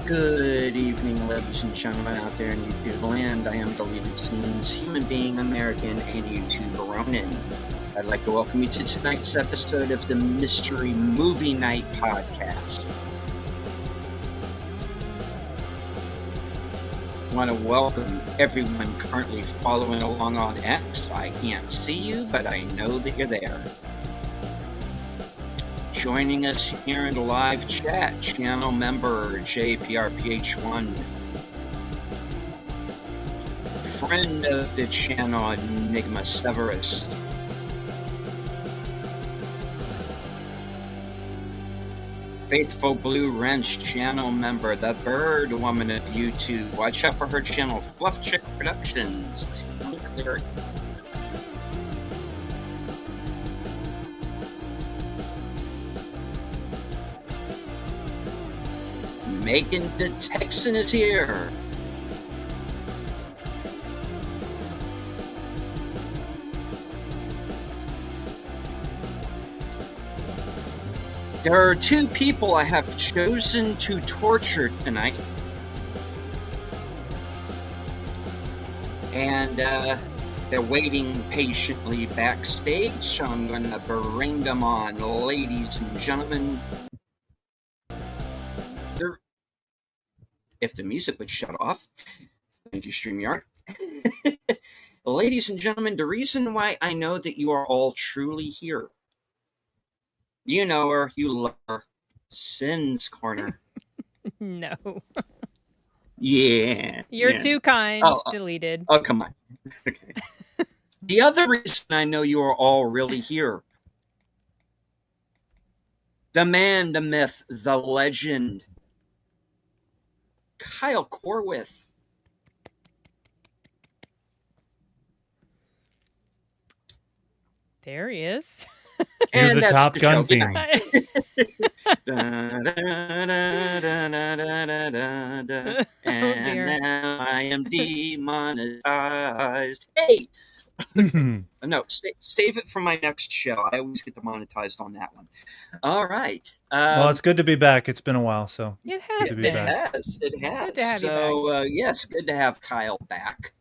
Good evening, ladies and gentlemen out there in YouTube land. I am Deleted Scenes, human being, American, and YouTuber Ronin. I'd like to welcome you to tonight's episode of the Mystery Movie Night podcast. I want to welcome everyone currently following along on X. I can't see you, but I know that you're there. Joining us here in the live chat, channel member JPRPH1, friend of the channel Enigma Severus, faithful Blue Wrench channel member, the Bird Woman of YouTube. Watch out for her channel, Fluff Chick Productions. It's clear. Megan the Texan is here. There are two people I have chosen to torture tonight. And they're waiting patiently backstage, so I'm going to bring them on. Ladies and gentlemen, if the music would shut off. Thank you, StreamYard. Ladies and gentlemen, the reason why I know that you are all truly here, you know her, you love her, Sin's Corner. No. Yeah. You're too kind. Deleted. Oh, come on. Okay. The other reason I know you are all really here, the man, the myth, the legend, Kyle Corwith. There he is. And the Top Gun theme. And now I am demonetized. Hey! No, save it for my next show. I always get demonetized on that one. All right. Well, it's good to be back. It's been a while, so it has. It has. Good to have you back. Yes, good to have Kyle back.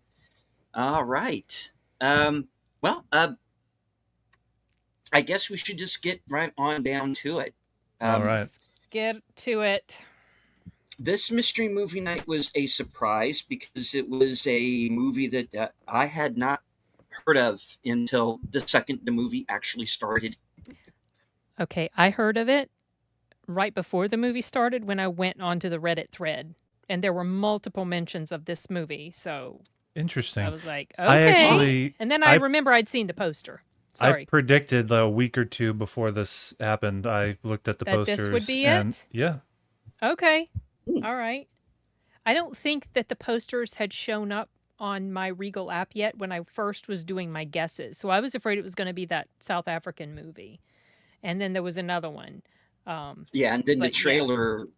All right. I guess we should just get right on down to it. All right. Let's get to it. This Mystery Movie Night was a surprise because it was a movie that I had not heard of until the second the movie actually started. Okay, I heard of it right before the movie started when I went onto the Reddit thread, and there were multiple mentions of this movie, so interesting. I was like, okay. And then I remember I'd seen the poster. Sorry. I predicted a week or two before this happened. I looked at the posters. This would be it? Yeah. Okay. All right. I don't think that the posters had shown up on my Regal app yet when I first was doing my guesses. So I was afraid it was going to be that South African movie. And then there was another one. And then the trailer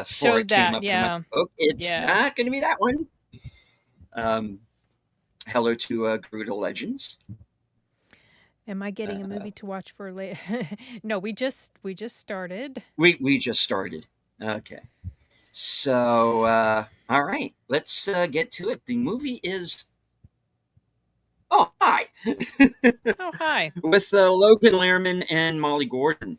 showed that, came up. Like, it's not going to be that one. Hello to Garuda Legends. Am I getting a movie to watch for later? No, we just started. We just started. Okay. So, all right, let's get to it. The movie is... Oh, hi. Oh, hi. With Logan Lerman and Molly Gordon.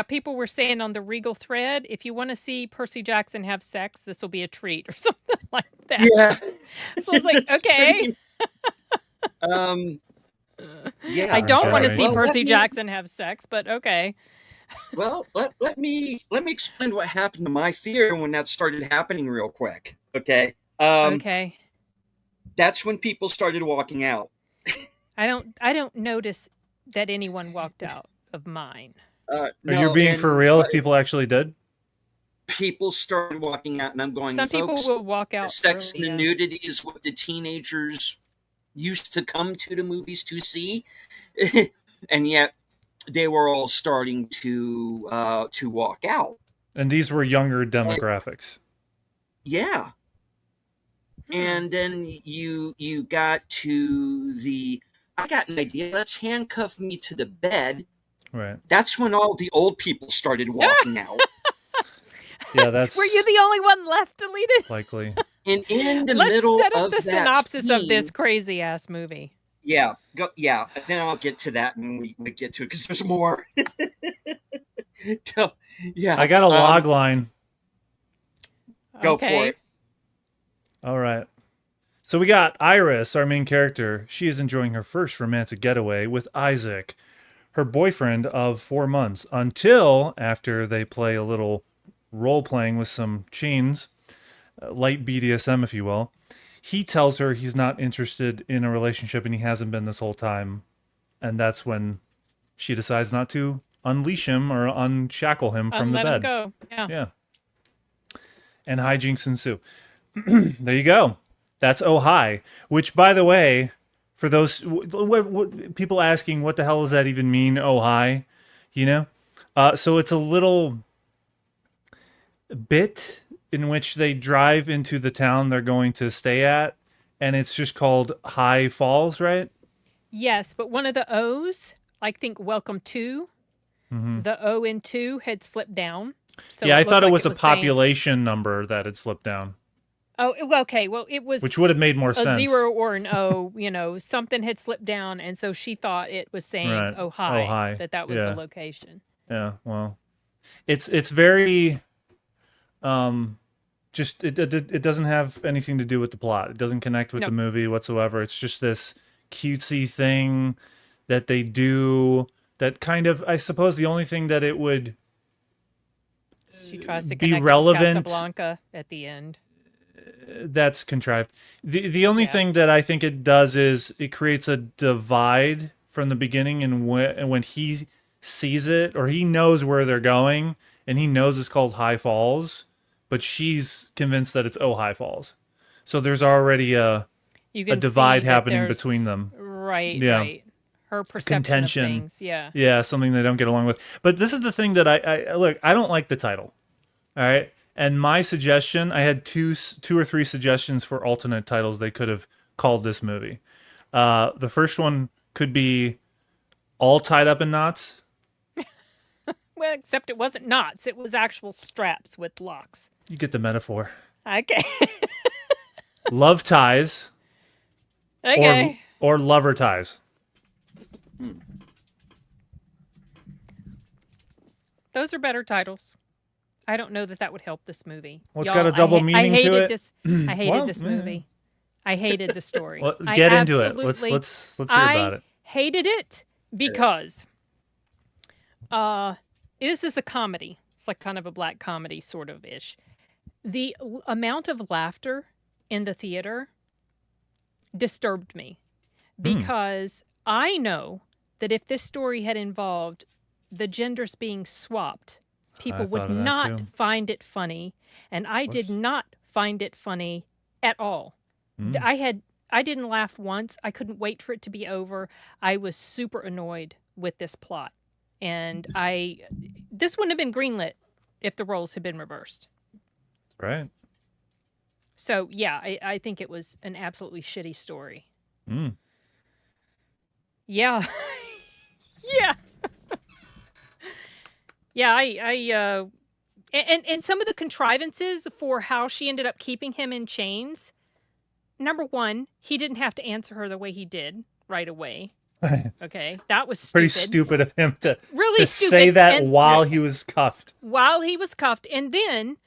People were saying on the Regal thread, if you want to see Percy Jackson have sex, this will be a treat or something like that. Yeah. So I was like, okay. I don't want to see Percy Jackson have sex, but okay. Well, let me explain what happened to my theater when that started happening real quick. Okay. Okay. That's when people started walking out. I don't notice that anyone walked out of mine. No, you're being for real? If people actually did? People started walking out, and I'm going, some people will walk out. The sex and the nudity is what the teenagers used to come to the movies to see. And yet they were all starting to walk out. And these were younger demographics. Yeah. And then you got to I got an idea. Let's handcuff me to the bed. Right. That's when all the old people started walking out. Yeah, that's Were you the only one left deleted? likely. And in the Let's middle set up of the that synopsis of scene, this crazy ass movie. Yeah, yeah. Then I'll get to that, and we get to it because there's more. Yeah, I got a log line. Go for it. All right. So we got Iris, our main character. She is enjoying her first romantic getaway with Isaac, her boyfriend of 4 months, until after they play a little role-playing with some chains, light BDSM, if you will. He tells her he's not interested in a relationship, and he hasn't been this whole time. And that's when she decides not to unleash him or unshackle him from the bed. Let him go. Yeah. And hijinks ensue. There you go. That's Oh Hi, which, by the way, for those people asking, what the hell does that even mean, Oh Hi? You know? So it's a little bit in which they drive into the town they're going to stay at, and it's just called High Falls, right? Yes, but one of the O's, I think Welcome to, the O in 2 had slipped down. So yeah, I thought it like was a population number that had slipped down. Oh, okay. Well, it was... Which would have made more sense. A 0 or an O, something had slipped down, and so she thought it was saying Oh Hi, that was the location. Yeah, well, it's very... just it doesn't have anything to do with the plot. It doesn't connect with the movie whatsoever. It's just this cutesy thing that they do that kind of, I suppose the only thing that it would she tries to be connect relevant with Casablanca at the end. That's contrived. The only thing that I think it does is it creates a divide from the beginning, and when he sees it, or he knows where they're going, and he knows it's called High Falls, but she's convinced that it's Oh High Falls. So there's already a divide happening between them. Right, yeah. right. Her perception Contention. of things, yeah. Yeah, something they don't get along with. But this is the thing that I look, I don't like the title. All right? And my suggestion, I had two or three suggestions for alternate titles they could have called this movie. The first one could be All Tied Up in Knots. Well, except it wasn't knots. It was actual straps with locks. You get the metaphor. Okay. Love Ties. Okay. Or Lover Ties. Those are better titles. I don't know that would help this movie. Well, it's got a double meaning to it. I hated this movie. I hated the story. Well, get into it. Let's hear about it. I hated it because this is a comedy. It's like kind of a black comedy sort of ish. The amount of laughter in the theater disturbed me because I know that if this story had involved the genders being swapped, people would not find it funny, and I did not find it funny at all. I didn't laugh once. I couldn't wait for it to be over. I was super annoyed with this plot, and this wouldn't have been greenlit if the roles had been reversed. Right. So yeah, I think it was an absolutely shitty story. Yeah. Yeah. Yeah, and some of the contrivances for how she ended up keeping him in chains. Number one, he didn't have to answer her the way he did right away. Okay, that was stupid. Pretty stupid of him to really say that while he was cuffed. While he was cuffed, and then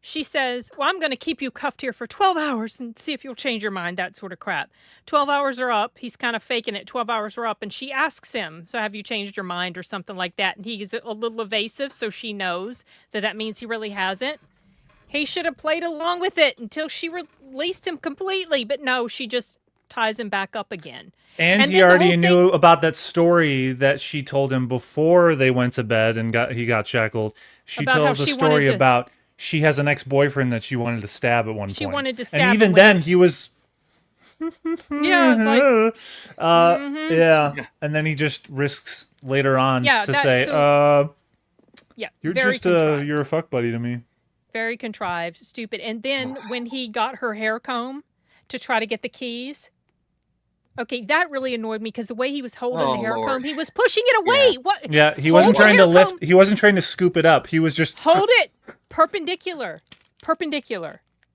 she says, well, I'm going to keep you cuffed here for 12 hours and see if you'll change your mind, that sort of crap. 12 hours are up. He's kind of faking it. 12 hours are up. And she asks him, so have you changed your mind or something like that? And he's a little evasive, so she knows that means he really hasn't. He should have played along with it until she released him completely. But no, she just ties him back up again. And he already knew about that story that she told him before they went to bed and he got shackled. She tells a story about... She has an ex-boyfriend that she wanted to stab at one point. She wanted to stab him. And even then, he was... Yeah, it's like... Yeah. And then he just risks later on to say, yeah, you're just you're a fuck buddy to me. Very contrived, stupid. And then when he got her hair comb to try to get the keys... Okay, that really annoyed me because the way he was holding the hair comb, he was pushing it away. Yeah, he wasn't trying to lift. He wasn't trying to scoop it up. He was just hold it perpendicular.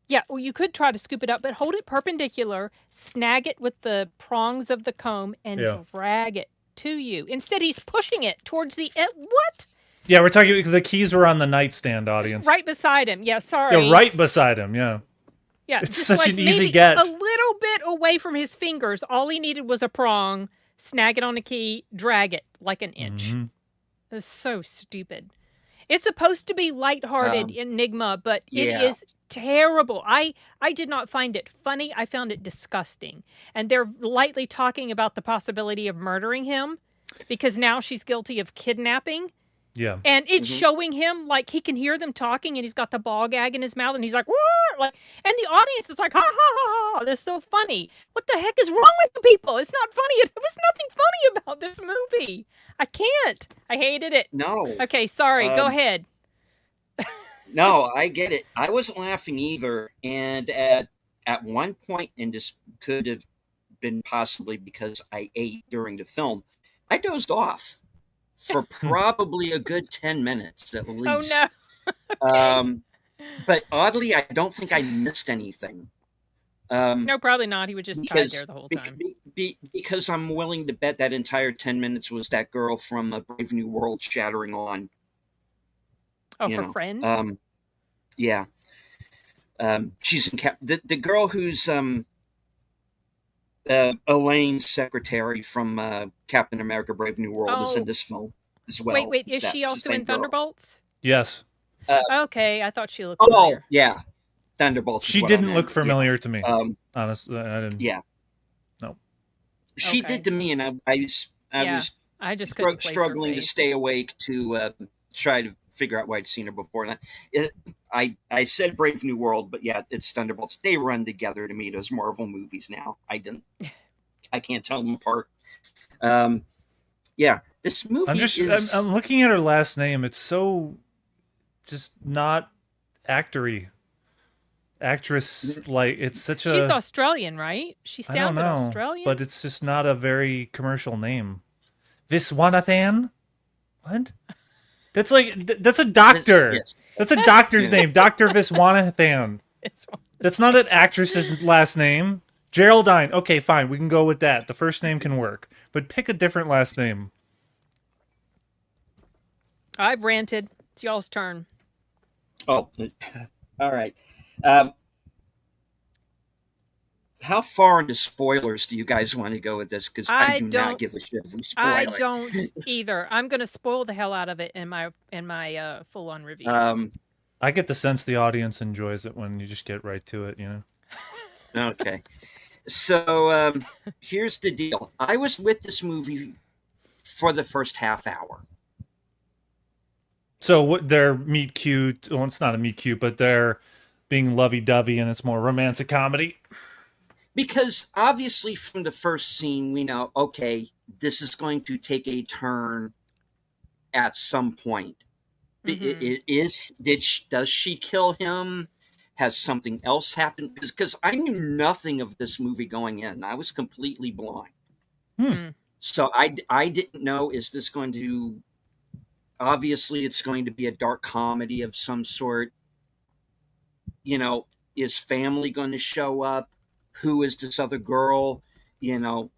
Yeah, well, you could try to scoop it up, but hold it perpendicular, snag it with the prongs of the comb, and drag it to you. Instead, he's pushing it towards the end. What? Yeah, we're talking because the keys were on the nightstand, audience. Right beside him. Yeah, sorry. Yeah, right beside him, yeah. Yeah, it's just such like an easy maybe get. a little bit away from his fingers. All he needed was a prong, snag it on a key, drag it like an inch. Mm-hmm. It was so stupid. It's supposed to be lighthearted enigma, but it is terrible. I did not find it funny. I found it disgusting. And they're lightly talking about the possibility of murdering him because now she's guilty of kidnapping. Yeah. And it's showing him, like, he can hear them talking, and he's got the ball gag in his mouth, and he's like, what? Like, and the audience is like, ha, ha, ha, ha, that's so funny. What the heck is wrong with you people? It's not funny. There was nothing funny about this movie. I can't. I hated it. No. Okay, sorry. Go ahead. No, I get it. I wasn't laughing either. And at one point, and this could have been possibly because I ate during the film, I dozed off for probably a good 10 minutes at least. Oh, no. Okay. But oddly, I don't think I missed anything. No, probably not. He would just hide there the whole time. Because I'm willing to bet that entire 10 minutes was that girl from Brave New World shattering on. Oh, her friend? Yeah. She's in the girl who's Elaine's secretary from Captain America Brave New World is in this film as well. Wait, is she also in Thunderbolts? Yes. Okay, I thought she looked familiar. Oh, yeah. Thunderbolts. She didn't look familiar to me. Honestly, I didn't. Yeah. No. She did to me, and I was just struggling to stay awake to try to figure out why I'd seen her before. And I said Brave New World, but yeah, it's Thunderbolts. They run together to me. Those Marvel movies now. I can't tell them apart. Yeah, this movie I'm looking at her last name. It's so just not actory. Actress, like, it's such a... She's Australian, right? She sounded Australian? But it's just not a very commercial name. Viswanathan? What? That's a doctor. Yes. That's a doctor's name. Dr. Viswanathan. That's not an actress's last name. Geraldine. Okay, fine. We can go with that. The first name can work. But pick a different last name. I've ranted. It's y'all's turn. Oh, all right. How far into spoilers do you guys want to go with this? Because I do not give a shit if we spoil it. I don't either. I'm going to spoil the hell out of it in my full-on review. I get the sense the audience enjoys it when you just get right to it, you know? Okay. So here's the deal. I was with this movie for the first half hour. So what they're meet cute. Well, it's not a meet cute, but they're being lovey-dovey and it's more romantic comedy. Because obviously from the first scene, we know, okay, this is going to take a turn at some point. Does she kill him? Has something else happened? Because I knew nothing of this movie going in. I was completely blind. So I didn't know, is this going to... Obviously, it's going to be a dark comedy of some sort. You know, is family going to show up? Who is this other girl? You know,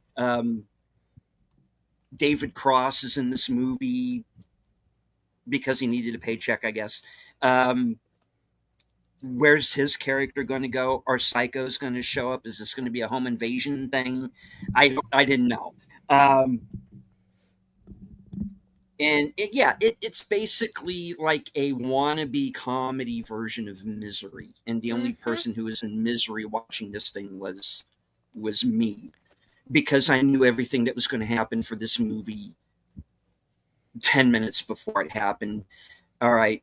David Cross is in this movie because he needed a paycheck, I guess. Where's his character going to go? Are Psychos going to show up? Is this going to be a home invasion thing? I didn't know. And it's basically like a wannabe comedy version of Misery. And the only person who was in misery watching this thing was me. Because I knew everything that was going to happen for this movie 10 minutes before it happened. All right,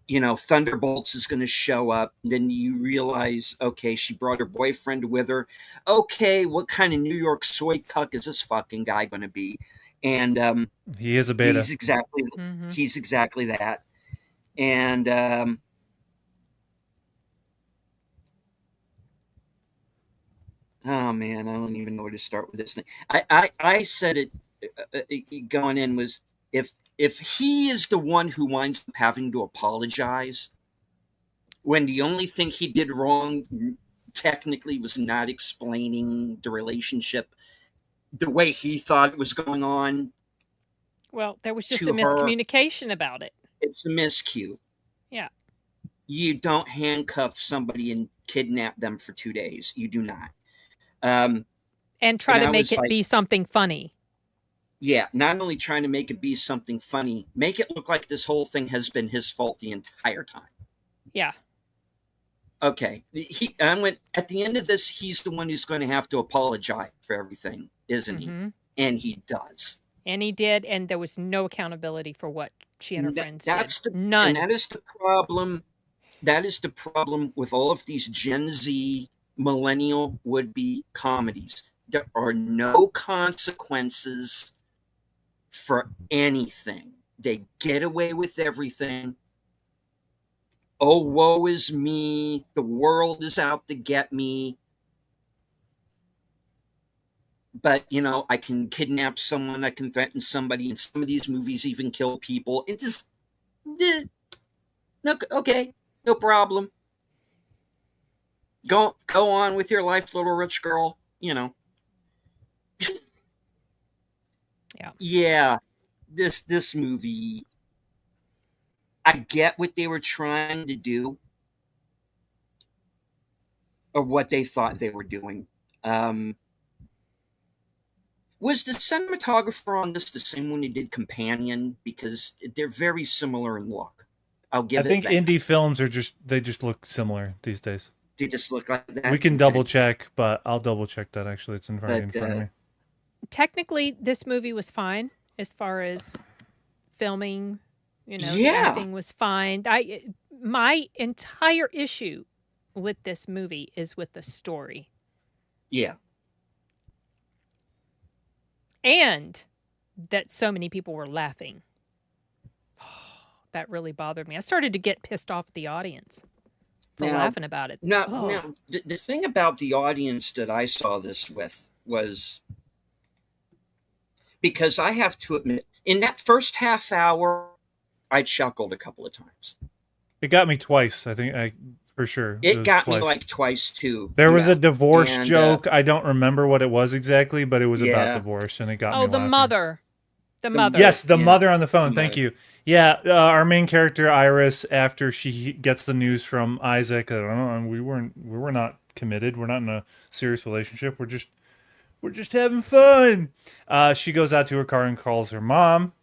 you know, Thunderbolts is going to show up. Then you realize, okay, she brought her boyfriend with her. Okay, what kind of New York soy cuck is this fucking guy going to be? And he is a beta. He's exactly that. And oh man, I don't even know where to start with this thing. I said it going in was if he is the one who winds up having to apologize, when the only thing he did wrong technically was not explaining the relationship the way he thought it was going on Well, there was just a to her. miscommunication about it. It's a miscue. Yeah. You don't handcuff somebody and kidnap them for 2 days. You do not. And try to I make was it like, be something funny. yeah, not only trying to make it be something funny, make it look like this whole thing has been his fault the entire time. Yeah. Okay. I went, at the end of this, he's the one who's going to have to apologize for everything, isn't he? And he does. And he did, and there was no accountability for what she and her friends did. None. And that is the problem. That is the problem with all of these Gen Z millennial would-be comedies. There are no consequences for anything. They get away with everything. Oh, woe is me. The world is out to get me. But, I can kidnap someone, I can threaten somebody, and some of these movies even kill people. It just, no, okay, no problem. Go on with your life, little rich girl, Yeah. Yeah, this movie, I get what they were trying to do, or what they thought they were doing. Was the cinematographer on this the same one who did Companion? Because they're very similar in look. I'll give it that. I think indie films they just look similar these days. They just look like that? We can double check, but I'll double check that actually. It's in front of me. Technically, this movie was fine as far as filming. The acting was fine. My entire issue with this movie is with the story. Yeah. And that so many people were laughing. That really bothered me. I started to get pissed off at the audience for laughing about it. Now, the thing about the audience that I saw this with was, because I have to admit, in that first half hour, I chuckled a couple of times. It got me twice, I think, for sure. It got me like twice too. There was a divorce joke. I don't remember what it was exactly, but it was about divorce, and it got me laughing. The mother. The mother. Yes, the mother on the phone. Thank you. Yeah, our main character Iris, after she gets the news from Isaac, we were not committed. We're not in a serious relationship. We're just having fun. She goes out to her car and calls her mom,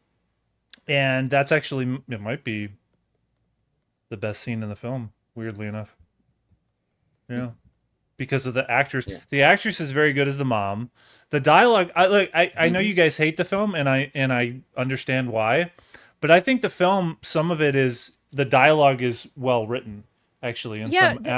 and that's actually, it might be the best scene in the film. Weirdly enough. Yeah. Because of the actress. Yeah. The actress is very good as the mom. The dialogue, I know you guys hate the film, and I understand why, but I think the film, some of it is, the dialogue is well written, actually, in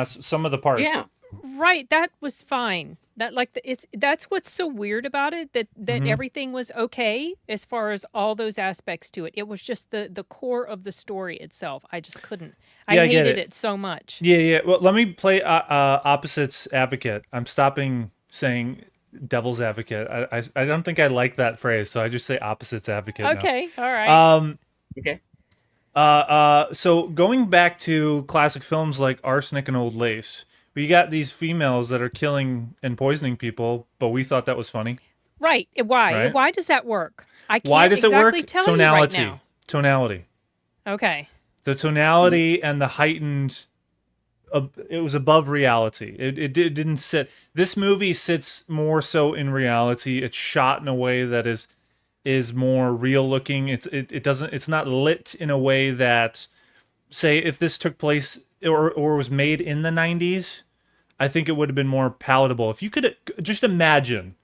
some of the parts. Yeah. Right, that was fine. That's what's so weird about it, that everything was okay as far as all those aspects to it. It was just the core of the story itself. I just couldn't. I hated it so much. Yeah. Well, let me play opposites advocate. I'm stopping saying devil's advocate. I don't think I like that phrase, so I just say opposites advocate. Okay, now. All right. Okay. So going back to classic films like Arsenic and Old Lace, we got these females that are killing and poisoning people, but we thought that was funny. Right. Why? Right? Why does that work? I can't Why does it work? Tell Tonality. You right now. Tonality. Okay. The tonality and the heightened, it was above reality. It didn't sit. This movie sits more so in reality. It's shot in a way that is more real looking. It's not lit in a way that, say, if this took place or was made in the 90s, I think it would have been more palatable. If you could just imagine,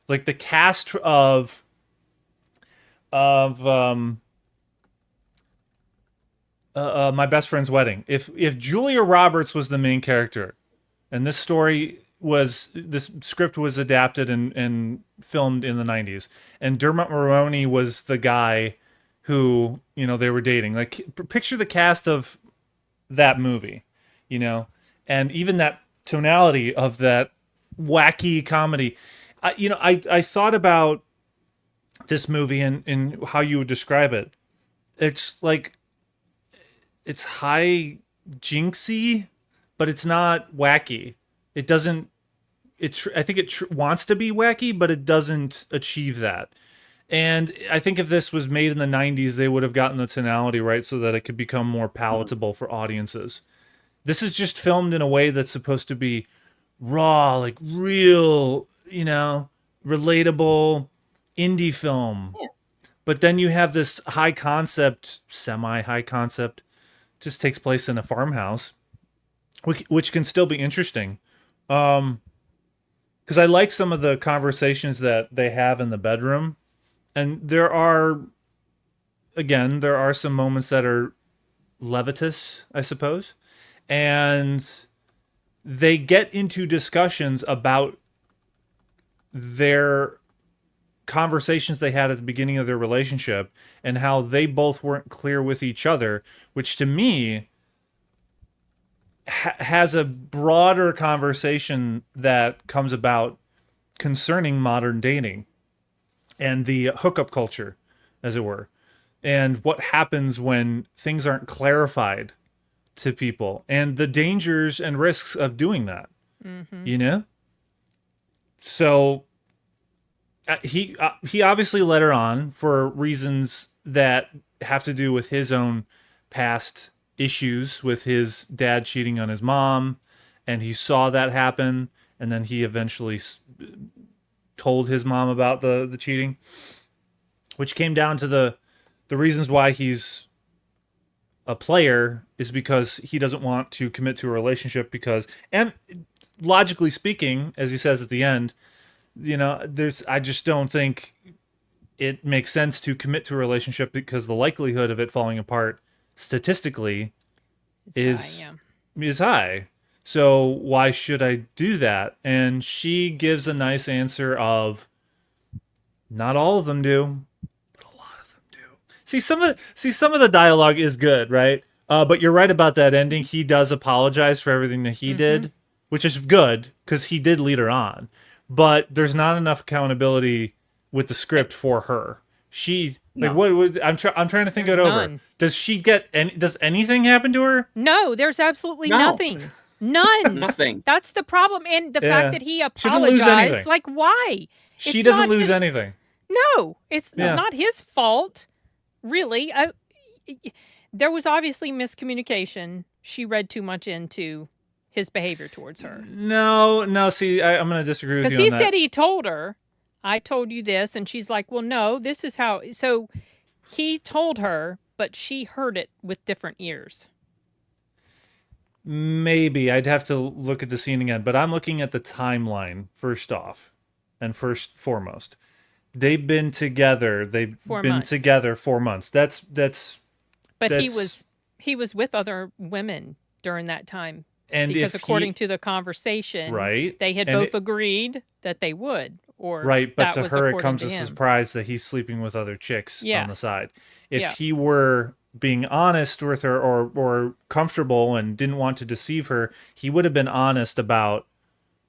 like, the cast of My Best Friend's Wedding. If Julia Roberts was the main character, and this script was adapted and filmed in the 90s, and Dermot Mulroney was the guy who, they were dating. Like, picture the cast of that movie, and even that tonality of that wacky comedy. I thought about this movie and how you would describe it. It's like, it's high jinxy, but it's not wacky. It doesn't. I think it wants to be wacky, but it doesn't achieve that. And I think if this was made in the 90s, they would have gotten the tonality right so that it could become more palatable for audiences. This is just filmed in a way that's supposed to be raw, like real, relatable indie film. Yeah. But then you have this high concept, semi high concept, just takes place in a farmhouse, which can still be interesting. Because I like some of the conversations that they have in the bedroom. And there are some moments that are levitous, I suppose. And they get into discussions about their conversations they had at the beginning of their relationship and how they both weren't clear with each other, which to me has a broader conversation that comes about concerning modern dating and the hookup culture, as it were, and what happens when things aren't clarified to people and the dangers and risks of doing that. So he obviously led her on for reasons that have to do with his own past issues with his dad cheating on his mom, and he saw that happen, and then he eventually told his mom about the cheating, which came down to the reasons why he's a player is because he doesn't want to commit to a relationship and logically speaking, as he says at the end, I just don't think it makes sense to commit to a relationship because the likelihood of it falling apart statistically is high. So why should I do that? And she gives a nice answer of, not all of them do, but a lot of them do. Some of the dialogue is good, right? But you're right about that ending. He does apologize for everything that he did, which is good because he did lead her on. But there's not enough accountability with the script for her. I'm trying to think it over. Does she get does anything happen to her? No, there's absolutely nothing. None. Nothing. That's the problem. And the fact that he She doesn't lose apologized, anything. like, why? She doesn't lose anything. No, it's not his fault, really. There was obviously miscommunication. She read too much into his behavior towards her. No. See, I'm going to disagree with you on that. Because he said he told her, I told you this, and she's like, well, no, this is how. So he told her, but she heard it with different ears. Maybe. I'd have to look at the scene again, but I'm looking at the timeline first off and foremost. They've been together. They've 4 been months. together 4 months. But he was with other women during that time. And because according to the conversation, right, they had both agreed that they would. But to her it comes as a surprise that he's sleeping with other chicks on the side. If he were being honest with her or comfortable and didn't want to deceive her, he would have been honest about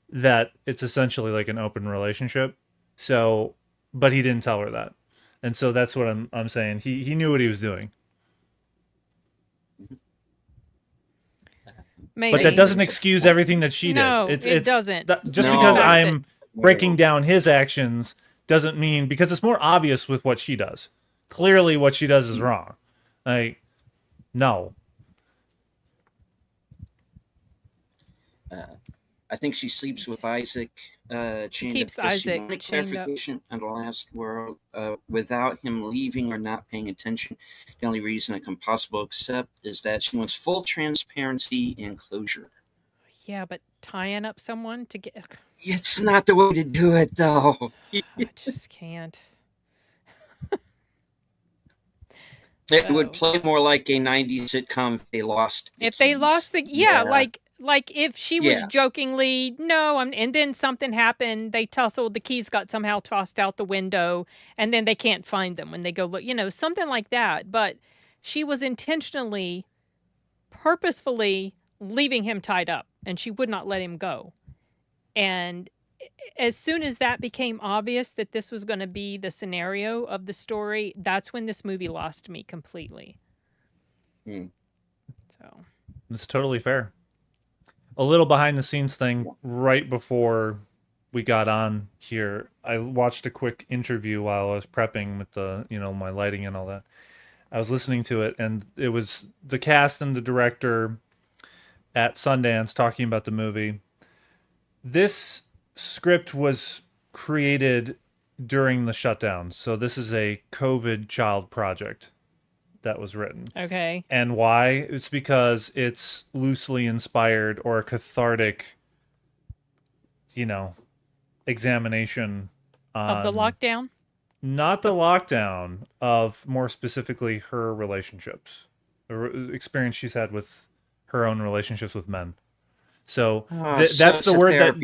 that it's essentially like an open relationship. So, but he didn't tell her that. And so that's what I'm saying. He knew what he was doing. Maybe. But that doesn't excuse everything that she did. No, it doesn't. Just because I'm breaking down his actions doesn't mean, because it's more obvious with what she does. Clearly what she does is wrong. Like, no. I think she sleeps with Isaac. She keeps Isaac wanted chained clarification on the last world without him leaving or not paying attention. The only reason I can possibly accept is that she wants full transparency and closure. Yeah, but tying up someone to get... It's not the way to do it, though. I just can't. It would play more like a 90s sitcom if they lost the If they lost the... Yeah, yeah. Like if she was jokingly, no, and then something happened, they tussled, the keys got somehow tossed out the window, and then they can't find them when they go look, something like that. But she was intentionally, purposefully leaving him tied up, and she would not let him go. And as soon as that became obvious that this was going to be the scenario of the story, that's when this movie lost me completely. So it's totally fair. a little behind the scenes thing right before we got on here. I watched a quick interview while I was prepping with the, my lighting and all that. I was listening to it, and it was the cast and the director at Sundance talking about the movie. This script was created during the shutdown, so this is a COVID child project that was written. Okay. And why? It's because it's loosely inspired or a cathartic, examination on Of the lockdown? not the lockdown, of more specifically her relationships, the experience she's had with her own relationships with men. So that's the word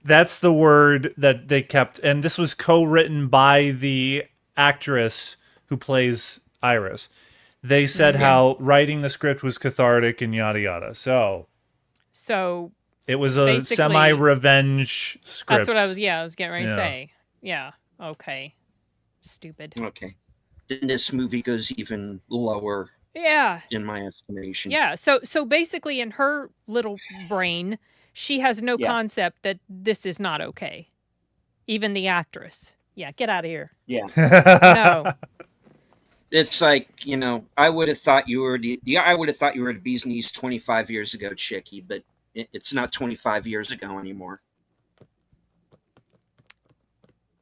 that's the word that they kept, and this was co-written by the actress who plays Iris. They said how writing the script was cathartic and yada yada. So it was a semi-revenge script. That's what I was getting ready to say. Yeah. Okay. Stupid. Okay. Then this movie goes even lower. Yeah. In my estimation. Yeah. So basically, in her little brain, she has no concept that this is not okay. Even the actress. Yeah. Get out of here. Yeah. No. It's like, I would have thought you were the bee's knees 25 years ago, Chicky, but it's not 25 years ago anymore.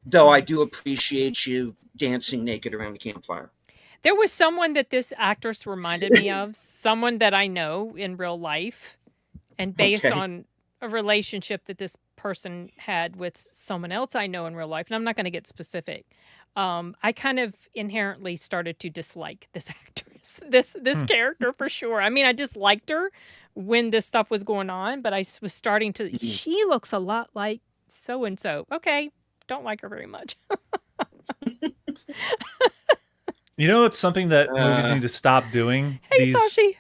Though I do appreciate you dancing naked around the campfire. There was someone that this actress reminded me of, someone that I know in real life, and based on a relationship that this person had with someone else I know in real life, and I'm not going to get specific. I kind of inherently started to dislike this actress, this character for sure. I mean, I disliked her when this stuff was going on, but I was starting to, she looks a lot like so-and-so. Okay, don't like her very much. It's something that movies need to stop doing. Hey, Sashi.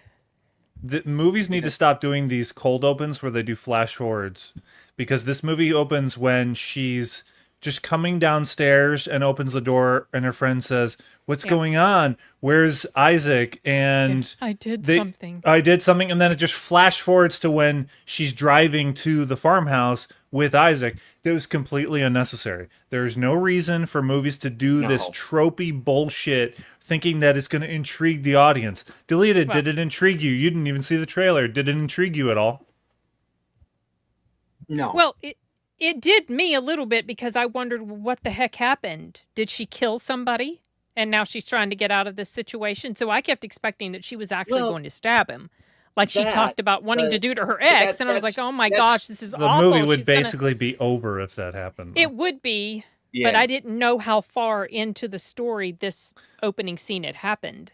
The movies need to stop doing these cold opens where they do flash forwards, because this movie opens when she's just coming downstairs and opens the door, and her friend says, "What's going on? Where's Isaac?" And I did something. And then it just flash forwards to when she's driving to the farmhouse with Isaac. That was completely unnecessary. There's no reason for movies to do this tropey bullshit thinking that it's going to intrigue the audience. Delete it. Did it intrigue you? You didn't even see the trailer. Did it intrigue you at all? No. Well, it did me a little bit, because I wondered what the heck happened. Did she kill somebody? And now she's trying to get out of this situation. So I kept expecting that she was actually going to stab him. Like she talked about wanting to do to her ex. And I was like, oh my gosh, this is awful. The movie would basically be over if that happened. It would be. Yeah. But I didn't know how far into the story this opening scene had happened.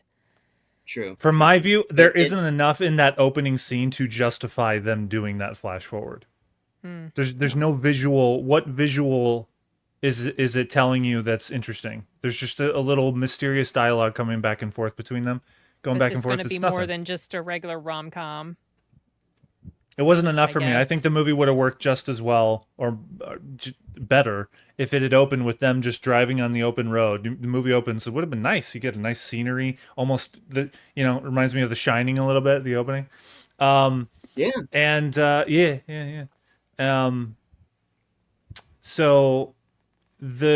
True. From my view, there isn't enough in that opening scene to justify them doing that flash forward. There's no visual. What visual is it telling you that's interesting? There's just a little mysterious dialogue coming back and forth between them, going back and forth. It's going to be more than just a regular rom-com. It wasn't enough for me. I think the movie would have worked just as well, or better, if it had opened with them just driving on the open road. The movie opens, it would have been nice. You get a nice scenery, almost it reminds me of The Shining a little bit, the opening. So it's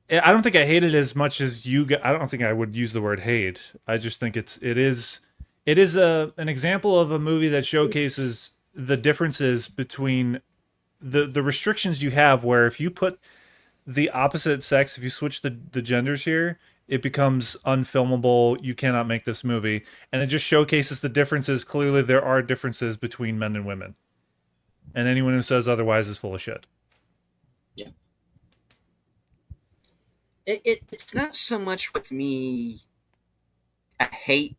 I don't think I hate it as much as you. I don't think I would use the word hate. I just think it is an example of a movie that showcases the differences between the restrictions you have, where if you put the opposite sex, if you switch the genders here, it becomes unfilmable. You cannot make this movie. And it just showcases the differences. Clearly there are differences between men and women. And anyone who says otherwise is full of shit. Yeah. It's not so much with me a hate,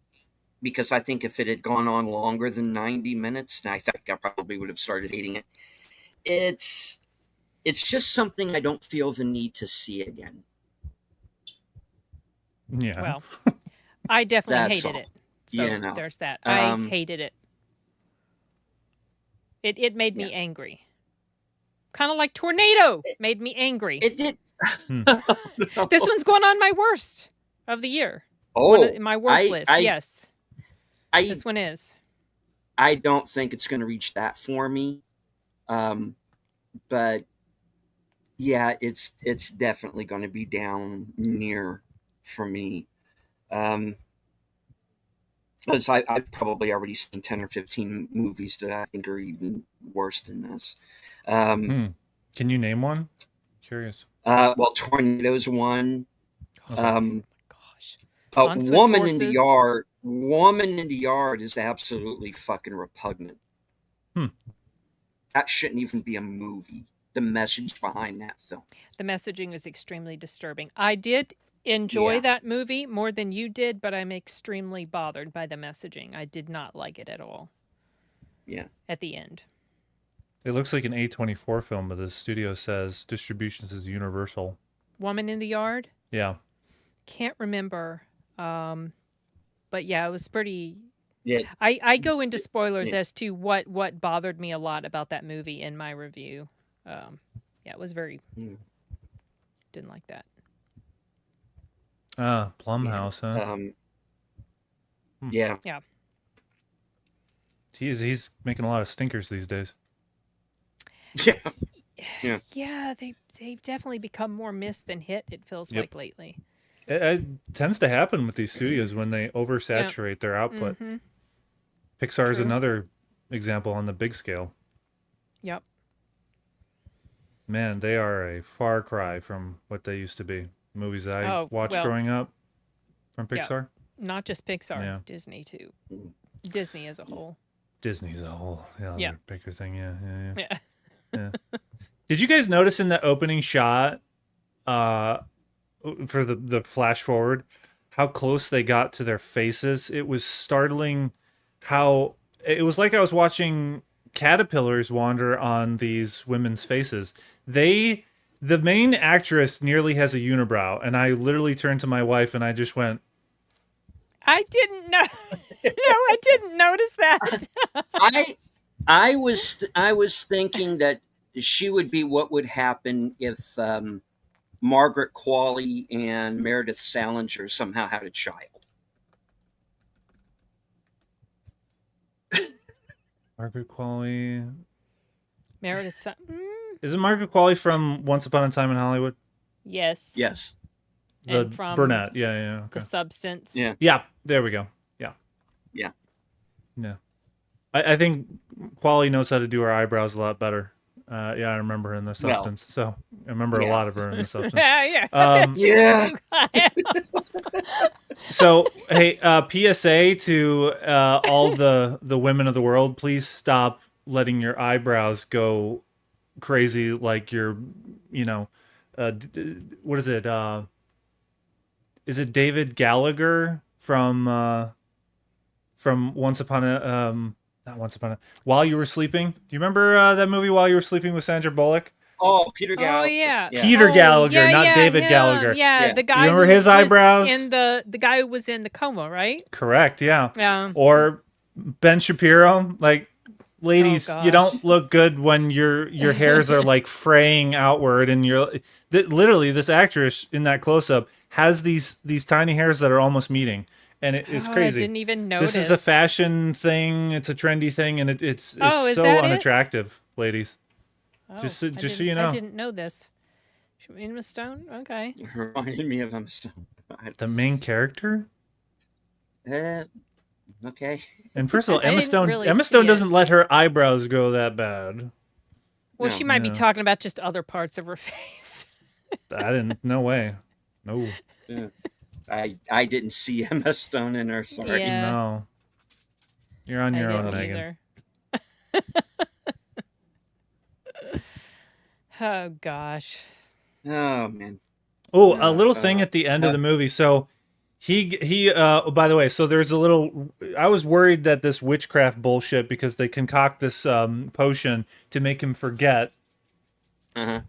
because I think if it had gone on longer than 90 minutes, I think I probably would have started hating it. It's just something I don't feel the need to see again. Yeah. Well, I definitely hated it. So there's that. I hated it. It made me angry. Kind of like Tornado made me angry. It did. This one's going on my worst of the year. Oh, my worst list. Yes, I this one is. I don't think it's going to reach that for me. But yeah, it's definitely going to be down near for me. Because I've probably already seen 10 or 15 movies that I think are even worse than this. Can you name one? Curious. Well, Tornado's one. Oh, gosh. Woman in the Yard. Woman in the Yard is absolutely fucking repugnant. That shouldn't even be a movie. The message behind that film. The messaging is extremely disturbing. I did enjoy that movie more than you did, but I'm extremely bothered by the messaging. I did not like it at all. Yeah. At the end. It looks like an A24 film, but the studio says distributions is Universal. Woman in the Yard? Yeah. Can't remember. But yeah, it was pretty... Yeah. I go into spoilers as to what bothered me a lot about that movie in my review. Yeah, it was very... Didn't like that. Blumhouse, huh? Yeah. Yeah. He's making a lot of stinkers these days. Yeah. Yeah, they've definitely become more miss than hit, it feels like lately. It tends to happen with these studios when they oversaturate their output. Mm-hmm. Pixar is another example on the big scale. Yep. Man, they are a far cry from what they used to be. Movies I watched growing up from Pixar. Not just Pixar, Disney too. Disney as a whole. Disney's a whole bigger thing, Yeah. Did you guys notice in the opening shot for the flash forward how close they got to their faces? It was startling how it was like I was watching caterpillars wander on these women's faces. The main actress nearly has a unibrow, and I literally turned to my wife and I just went, I didn't know. No, I didn't notice that. I was thinking that she would be what would happen if Margaret Qualley and Meredith Salinger somehow had a child. Margaret Qualley. Meredith. Isn't Margaret Qualley from Once Upon a Time in Hollywood? Yes. Yes. The and from brunette. Yeah. Okay. The Substance. Yeah. Yeah. There we go. Yeah. Yeah. Yeah. I think Qualley knows how to do her eyebrows a lot better. I remember her in The Substance. So I remember a lot of her in The Substance. Yeah. So, hey, PSA to all the women of the world, please stop letting your eyebrows go crazy like you're, what is it? Is it David Gallagher from Once Upon a... not Once Upon a... While You Were Sleeping? Do you remember that movie While You Were Sleeping with Sandra Bullock? Oh, Peter Gallagher. Oh, yeah. Peter Gallagher, not David Gallagher. Yeah, the guy. You remember his eyebrows? In the guy who was in the coma, right? Correct. Yeah. Yeah. Or Ben Shapiro, like, ladies, you don't look good when your hairs are like fraying outward, and you're literally this actress in that close up has these tiny hairs that are almost meeting. And it's crazy. I didn't even notice. This is a fashion thing. It's a trendy thing, and it's so unattractive, ladies. Oh, Just so you know. I didn't know this. Emma Stone? Okay. Reminded me of Emma Stone. The main character? Okay. And first of all, Emma Stone doesn't let her eyebrows go that bad. Well, she might be talking about just other parts of her face. I didn't. No way. No. Yeah. I didn't see Emma Stone in her. Sorry. Yeah. No. You're on your own, Megan. Oh gosh. Oh man. Oh, a little thing at the end of the movie. So he by the way, so there's a little, I was worried that this witchcraft bullshit, because they concoct this potion to make him forget.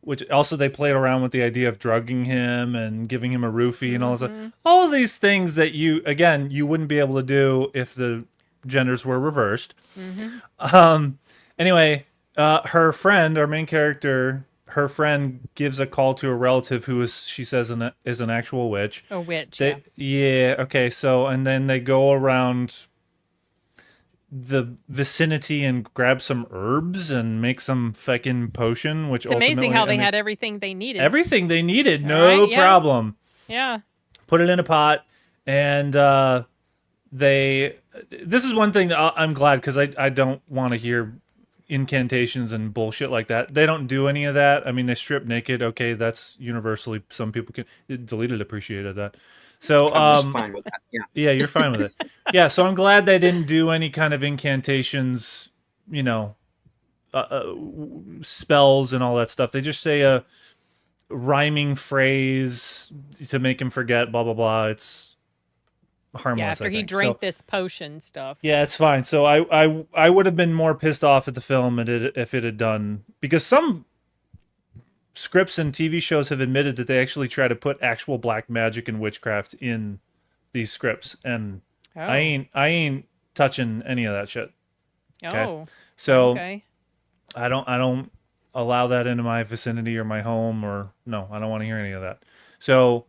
Which also they played around with the idea of drugging him and giving him a roofie and all this stuff. All of these things that you wouldn't be able to do if the genders were reversed. Anyway, her friend, our main character, her friend gives a call to a relative who she says is an actual witch. A witch, Yeah, okay, so, and then they go around the vicinity and grab some herbs and make some fucking potion, which It's amazing ultimately, how they had everything they needed. everything they needed, no problem. Yeah. Put it in a pot, and this is one thing that I'm glad, because I don't want to hear incantations and bullshit like that. They don't do any of that. I mean, they strip naked. Okay, that's universally, some people can. Deleted appreciated that. So I'm fine with that. yeah, you're fine with it. Yeah, so I'm glad they didn't do any kind of incantations, you know, spells and all that stuff. They just say a rhyming phrase to make him forget, blah blah blah. It's harmless. Yeah, after he drank this potion stuff. Yeah, it's fine. So I would have been more pissed off at the film if it had done, because some scripts and TV shows have admitted that they actually try to put actual black magic and witchcraft in these scripts, and I ain't touching any of that shit. Okay? Oh, so okay. I don't allow that into my vicinity or my home, or no, I don't want to hear any of that. So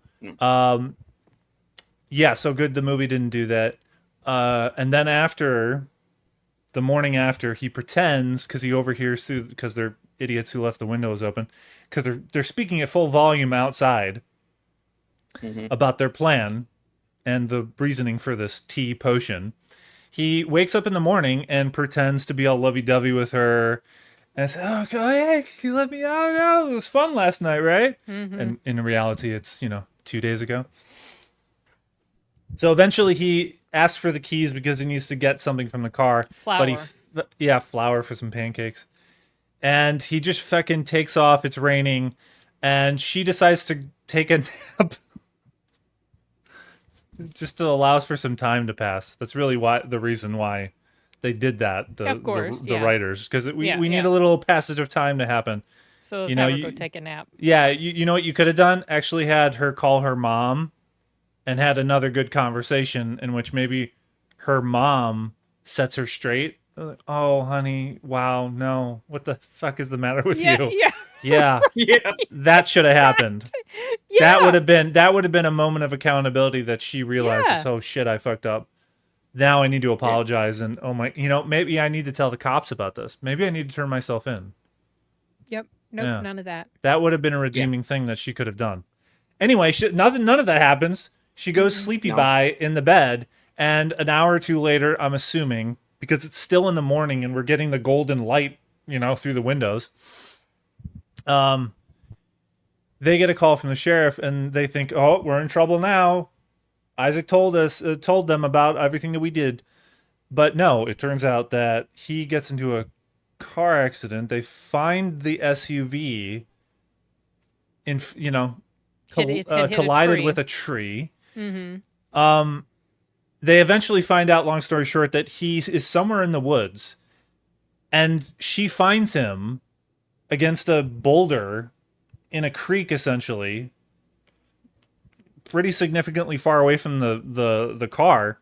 yeah, so good the movie didn't do that. And then the morning after, he pretends, because he overhears because they're idiots who left the windows open, because they're speaking at full volume outside about their plan and the reasoning for this tea potion. He wakes up in the morning and pretends to be all lovey-dovey with her, and says, "Oh, God, hey, can you let me out? No, it was fun last night, right?" And in reality, it's 2 days ago. So eventually he asks for the keys because he needs to get something from the car. Flour. But flour for some pancakes. And he just fucking takes off. It's raining. And she decides to take a nap. Just to allows for some time to pass. That's really the reason why they did that. Of course, the writers. Because we need yeah. a little passage of time to happen. So have her go take a nap. Yeah, you know what you could have done? Actually had her call her mom and had another good conversation in which maybe her mom sets her straight. Oh, honey, wow, no. What the fuck is the matter with you? Yeah. Yeah. That should have happened. Yeah. That would have been a moment of accountability that she realizes, oh shit, I fucked up. Now I need to apologize, and oh my, maybe I need to tell the cops about this. Maybe I need to turn myself in. Yep. Nope, none of that. That would have been a redeeming thing that she could have done. Anyway, none of that happens. She goes sleepy by in the bed, and an hour or two later, I'm assuming, because it's still in the morning and we're getting the golden light, through the windows, they get a call from the sheriff, and they think, oh, we're in trouble now. Isaac told them about everything that we did. But no, it turns out that he gets into a car accident. They find the SUV collided with a tree. Mm-hmm. They eventually find out, long story short, that he is somewhere in the woods, and she finds him against a boulder in a creek, essentially, pretty significantly far away from the car,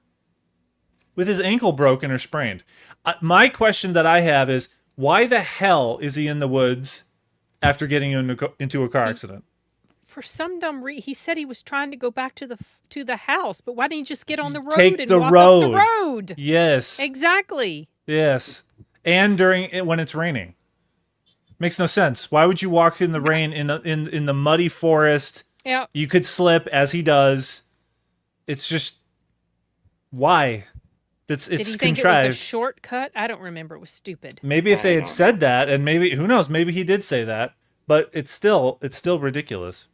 with his ankle broken or sprained. My question that I have is, why the hell is he in the woods after getting into a car accident? For some dumb reason, he said he was trying to go back to the house, but why didn't he just get on the road and walk up the road? Yes. Exactly. Yes. And when it's raining. Makes no sense. Why would you walk in the rain in the muddy forest? Yeah. You could slip, as he does. It's just, why? It's Did he contrived. think it was a shortcut? I don't remember. It was stupid. Maybe if they had said that, and maybe, who knows, maybe he did say that, but it's still ridiculous.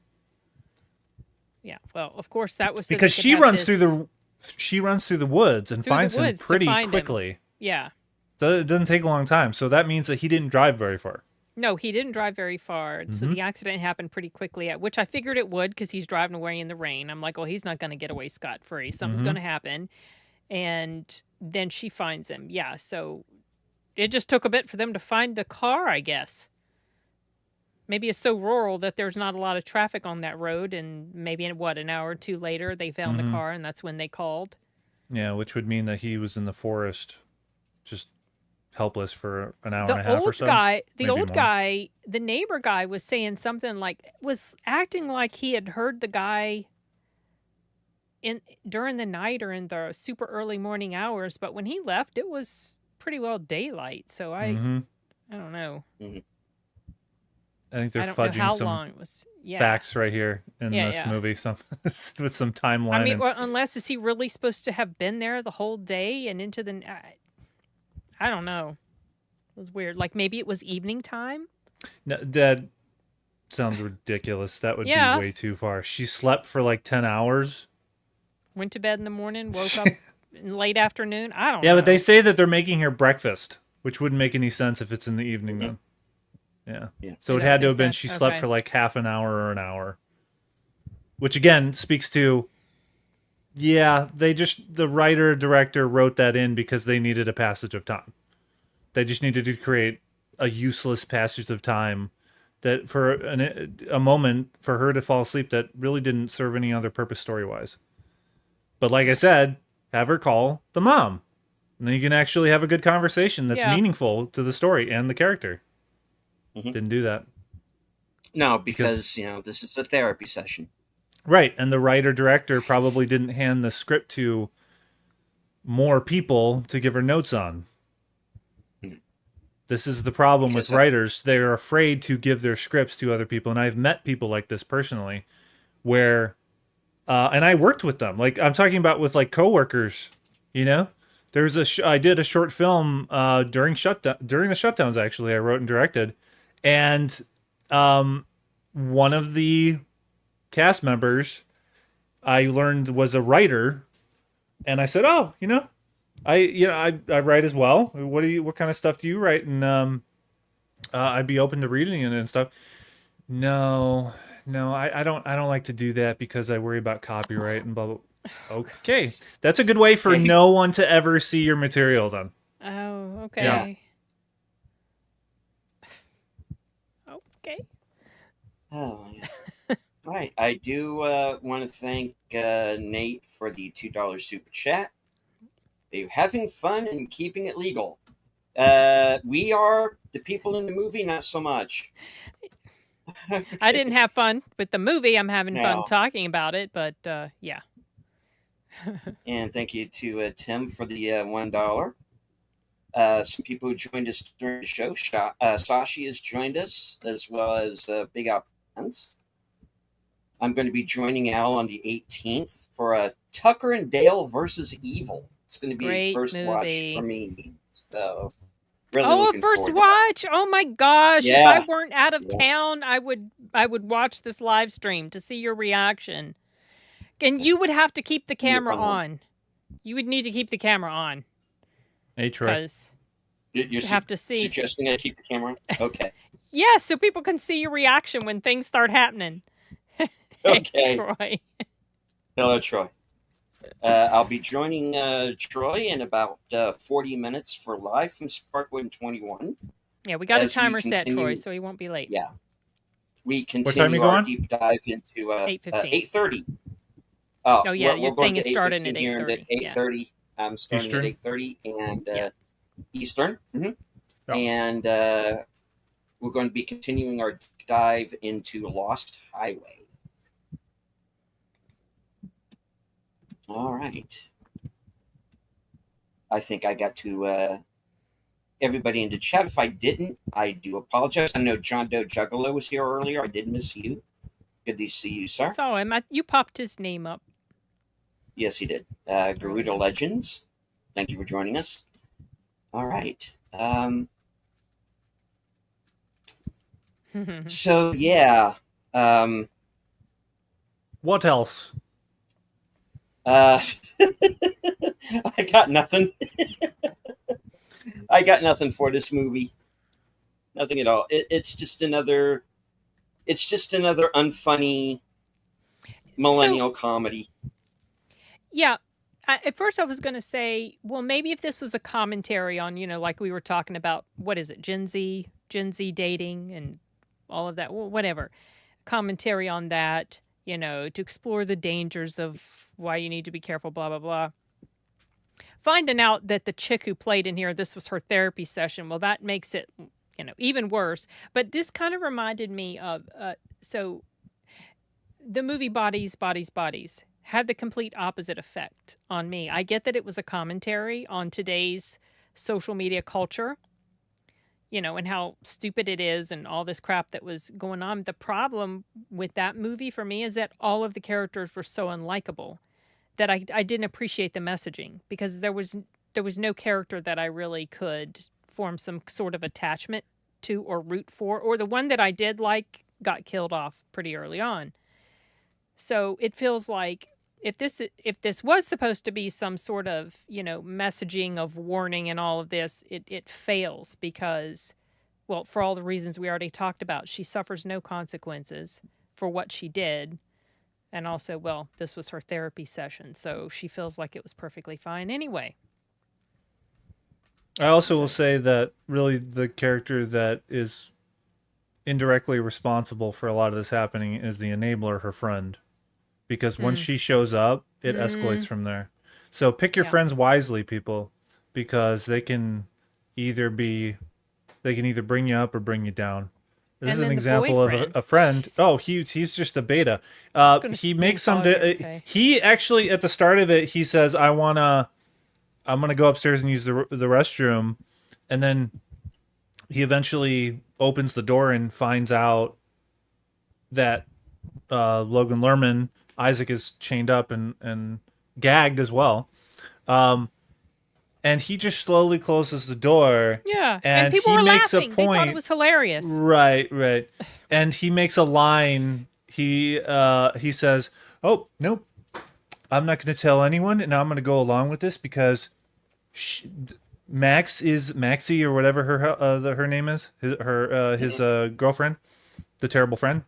Yeah, well, of course that was because she runs through the woods and finds him pretty quickly. Yeah. So it doesn't take a long time. So that means that he didn't drive very far. No, he didn't drive very far. Mm-hmm. So the accident happened pretty quickly, which I figured it would, because he's driving away in the rain. I'm like, well, he's not going to get away scot-free. Something's going to happen. And then she finds him. Yeah, so it just took a bit for them to find the car, I guess. Maybe it's so rural that there's not a lot of traffic on that road, and maybe an hour or two later they found the car, and that's when they called. Yeah, which would mean that he was in the forest just helpless for an hour and The a half or old so. guy, the Maybe old more. guy, the neighbor guy was saying something like, was acting like he had heard the guy during the night or in the super early morning hours, but when he left, it was pretty well daylight. So I don't know. Mhm. I think they're I don't know fudging how some long it was. Yeah. facts right here in Yeah, this yeah. movie, some with some I timeline. mean, And well, unless is he really supposed to have been there the whole day and into the? I don't know. It was weird. Like maybe it was evening time. no, that sounds ridiculous. That would be Yeah. way too far. She slept for like 10 hours. Went to bed in the morning, woke up in late afternoon. I don't Yeah, know. but they say that they're making her breakfast, which wouldn't make any sense if it's in the evening then. Yeah. Yeah. So Is it had to is have been that- she slept okay. for like half an hour or an hour. Which again speaks to, yeah, the writer director wrote that in because they needed a passage of time. They just needed to create a useless passage of time that for a moment for her to fall asleep that really didn't serve any other purpose story-wise. But like I said, have her call the mom. And then you can actually have a good conversation that's Yeah. meaningful to the story and the character. Mhm. Didn't do that. No, because this is a therapy session. Right, and the writer-director probably didn't hand the script to more people to give her notes on. This is the problem with writers. They're afraid to give their scripts to other people, and I've met people like this personally, where, and I worked with them. Like I'm talking about with like coworkers. There's I did a short film during the shutdowns. Actually, I wrote and directed, and one of the cast members I learned was a writer, and I said, "Oh, I write as well. What kind of stuff do you write?" And I'd be open to reading it and stuff. No, I don't like to do that because I worry about copyright and blah blah. Okay, that's a good way for no one to ever see your material then. Oh, okay. Yeah. Okay. Oh, yeah. All right. I do want to thank Nate for the $2 super chat. Are you having fun and keeping it legal? We are, the people in the movie, not so much. I didn't have fun with the movie. I'm having fun No. talking about it, but yeah. And thank you to Tim for the $1. Some people who joined us during the show. Sashi has joined us, as well as Big Al Pence. I'm going to be joining Al on the 18th for Tucker and Dale versus Evil. It's going to be Great a first movie. watch for me. So, really looking first forward watch! to Oh my gosh! Yeah. If I weren't out of town, I would watch this live stream to see your reaction. And you would have to keep the camera on. You would need to keep the camera on. Hey, Troy. Because you have to see. Suggesting I keep the camera on? Okay. Yeah, so people can see your reaction when things start happening. Okay. Hey, Troy. Hello, Troy. I'll be joining Troy in about 40 minutes for Live from Sparkwood 21. Yeah, we got a As we timer set, continue- Troy, so he won't be late. Yeah. We time you continue go our on? deep dive into 8:15. 8:30. Oh, yeah, we're your going thing to is starting 8:15 at here, 8:30. and at 8:30. I'm starting Eastern? at 8:30 and Yeah. Eastern. Oh. And we're going to be continuing our deep dive into Lost Highway. All right. I think I got to everybody in the chat. If I didn't, I do apologize. I know John Doe Juggalo was here earlier. I did miss you. Good to see you, sir. Saw him. You popped his name up. Yes, he did. Garuda Legends, thank you for joining us. All right. So, yeah. What else? I got nothing. I got nothing for this movie. Nothing at all. It's just another unfunny millennial comedy. Yeah. At first I was going to say, well, maybe if this was a commentary on, like we were talking about, what is it, Gen Z dating and all of that, well, whatever. Commentary on that, to explore the dangers of why you need to be careful, blah, blah, blah. finding out that the chick who played in here, this was her therapy session, well, that makes it, even worse. But this kind of reminded me of, so the movie Bodies, Bodies, Bodies had the complete opposite effect on me. I get that it was a commentary on today's social media culture, and how stupid it is and all this crap that was going on. The problem with that movie for me is that all of the characters were so unlikable that I didn't appreciate the messaging, because there was no character that I really could form some sort of attachment to or root for, or the one that I did like got killed off pretty early on. So it feels like if this was supposed to be some sort of, messaging of warning and all of this, it fails because, well, for all the reasons we already talked about, she suffers no consequences for what she did. And also, well, this was her therapy session, so she feels like it was perfectly fine anyway. I also will say that really the character that is indirectly responsible for a lot of this happening is the enabler, her friend. Because once she shows up, it escalates from there. So pick your friends wisely, people, because they can either bring you up or bring you down. This is an example of a friend. Oh, he's just a beta. He makes some. He actually at the start of it, he says, I'm gonna go upstairs and use the restroom," and then he eventually opens the door and finds out that Logan Lerman, Isaac, is chained up and gagged as well. And he just slowly closes the door. Yeah, and people were laughing. They thought it was hilarious. Right. And he makes a line. He says, "Oh, nope, I'm not going to tell anyone, and I'm going to go along with this because Maxie or whatever her name is, his girlfriend, the terrible friend.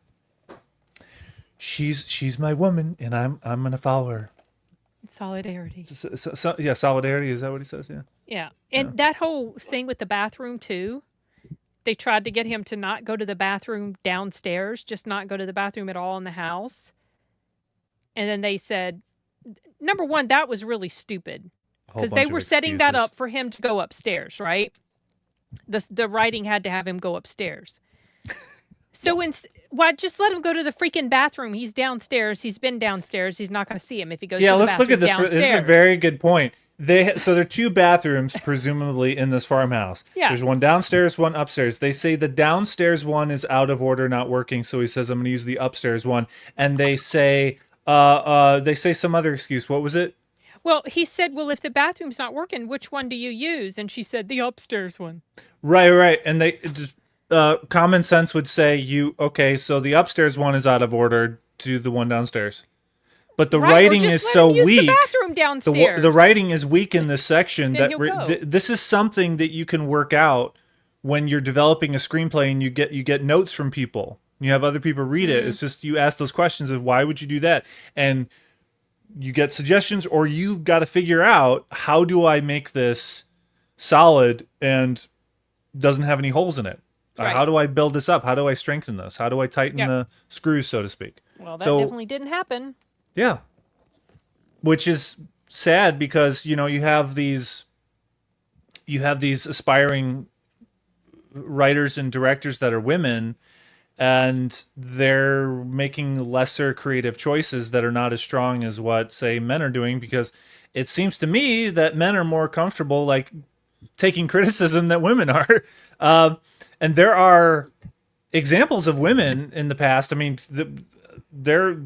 She's my woman, and I'm going to follow her." Solidarity. Yeah, solidarity. Is that what he says? Yeah. Yeah. And that whole thing with the bathroom, too, they tried to get him to not go to the bathroom downstairs, just not go to the bathroom at all in the house. And then they said, number one, that was really stupid, because they were setting that up for him to go upstairs, right? The writing had to have him go upstairs. So just let him go to the freaking bathroom. He's downstairs. He's been downstairs. He's not going to see him if he goes to the bathroom. Yeah, let's look at this. Downstairs. This is a very good point. So there are two bathrooms, presumably, in this farmhouse. Yeah. There's one downstairs, one upstairs. They say the downstairs one is out of order, not working, so he says, I'm going to use the upstairs one. And they say some other excuse. What was it? Well, he said, well, if the bathroom's not working, which one do you use? And she said, the upstairs one. Right. And they just... common sense would say so the upstairs one is out of order, to the one downstairs. But the writing is so weak. The bathroom downstairs. The writing is weak in this section that this is something that you can work out when you're developing a screenplay and you get notes from people. You have other people read it. It's just you ask those questions of why would you do that? And you get suggestions, or you got to figure out, how do I make this solid and doesn't have any holes in it? Right. How do I build this up? How do I strengthen this? How do I tighten the screws, so to speak? Well, that definitely didn't happen. Yeah. Which is sad, because, you have these aspiring writers and directors that are women, and they're making lesser creative choices that are not as strong as what, say, men are doing, because it seems to me that men are more comfortable, like, taking criticism that women are. And there are examples of women in the past. I mean, there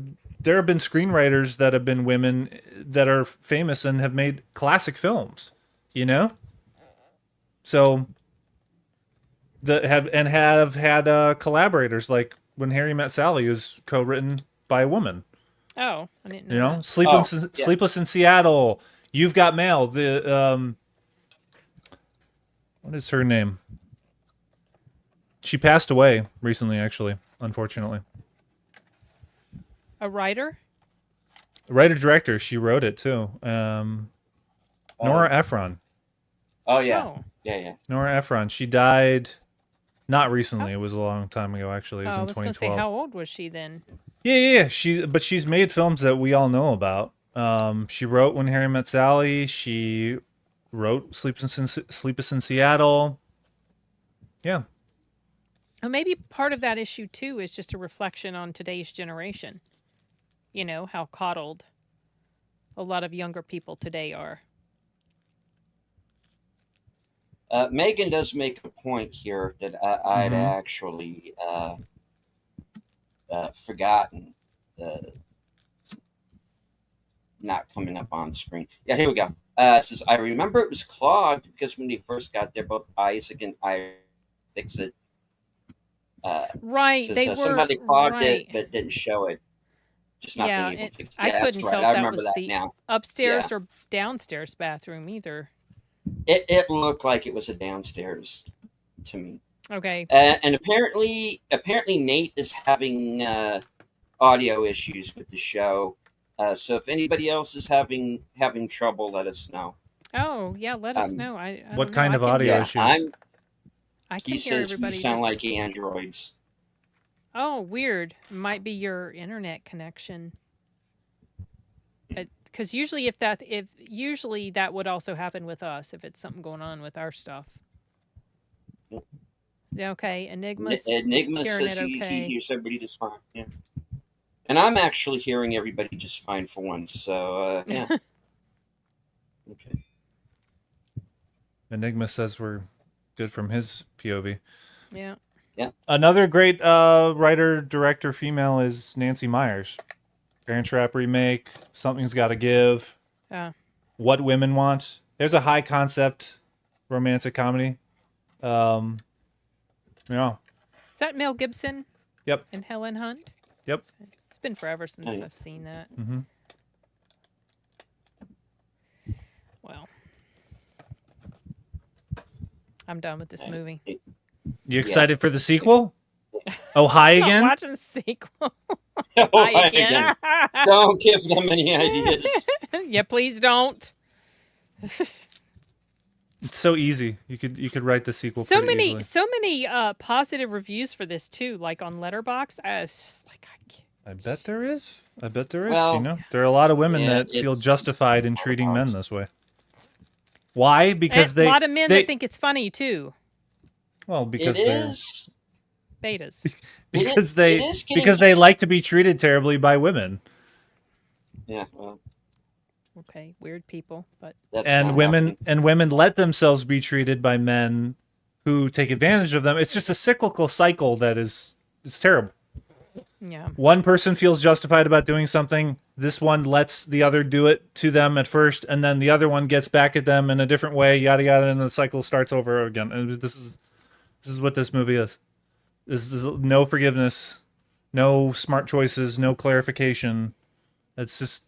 have been screenwriters that have been women that are famous and have made classic films, So have had collaborators, like When Harry Met Sally was co-written by a woman. Oh, I didn't know. That. Sleepless in Seattle. You've Got Mail. What is her name? She passed away recently, actually, unfortunately. A writer? Writer-director. She wrote it, too. Nora Ephron. Oh, yeah. Oh. Yeah. Nora Ephron. She died not recently. It was a long time ago, actually. It was in 2012. I was going to say, how old was she then? Yeah. But she's made films that we all know about. She wrote When Harry Met Sally. She wrote Sleepless in Seattle. Yeah. And maybe part of that issue too is just a reflection on today's generation. You know, how coddled a lot of younger people today are. Megan does make a point here that I'd actually forgotten. Not coming up on screen. Yeah, here we go. It says, I remember it was clogged because when they first got there, both Isaac and I fix it. Right, Says, they were somebody clogged right. it but didn't show it. Just not Yeah, being able to fix it. I Yeah, that's couldn't right. tell I if that remember was that the now. upstairs Yeah. or downstairs bathroom either. It looked like it was a downstairs to me. Okay. And apparently Nate is having audio issues with the show. So if anybody else is having trouble, let us know. Oh, yeah, let us know. I What don't kind know. of audio issues? I can He hear says we everybody sound just... like androids. Oh, weird. Might be your internet connection. Because usually usually that would also happen with us if it's something going on with our stuff. Okay, Enigma says he hears everybody just fine. Yeah. And I'm actually hearing everybody just fine for once. So, yeah. Okay. Enigma says we're good from his POV. Yeah. Yeah. Another great writer, director, female is Nancy Meyers. Parent Trap remake, Something's Gotta Give, What Women Want. There's a high concept romantic comedy. Is that Mel Gibson? Yep. And Helen Hunt? Yep. It's been forever since I've seen that. Mm-hmm. Well, I'm done with this movie. You excited for the sequel? Oh, hi again? I'm watching the sequel. Hi again. Don't give them any ideas. Yeah, please don't. It's so easy. You could write the sequel. So pretty many positive reviews for this too, like on Letterboxd. I bet there is. Well, there are a lot of women that feel justified in treating men this way. Why? Because a lot of men that think it's funny too. Well, because they're betas. because they like to be treated terribly by women. Yeah. Well. Okay, weird people, but women let themselves be treated by men who take advantage of them. It's just a cyclical cycle that is terrible. Yeah. One person feels justified about doing something. This one lets the other do it to them at first, and then the other one gets back at them in a different way. Yada yada, and the cycle starts over again. And this is what this movie is. This is no forgiveness, no smart choices, no clarification. It's just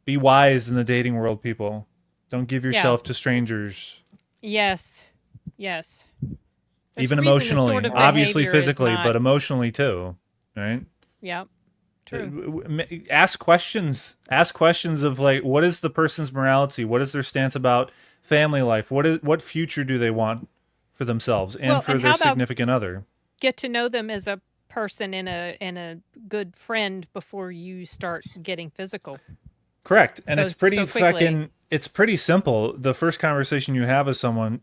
be wise in the dating world, people. Don't give yourself to strangers. Yes. Even emotionally, obviously physically, but emotionally too, right? Yeah. True. Ask questions. Ask questions of like, what is the person's morality? What is their stance about family life? What future do they want for themselves and for their significant other? Get to know them as a person and a good friend before you start getting physical. Correct. And it's pretty it's pretty simple. The first conversation you have with someone,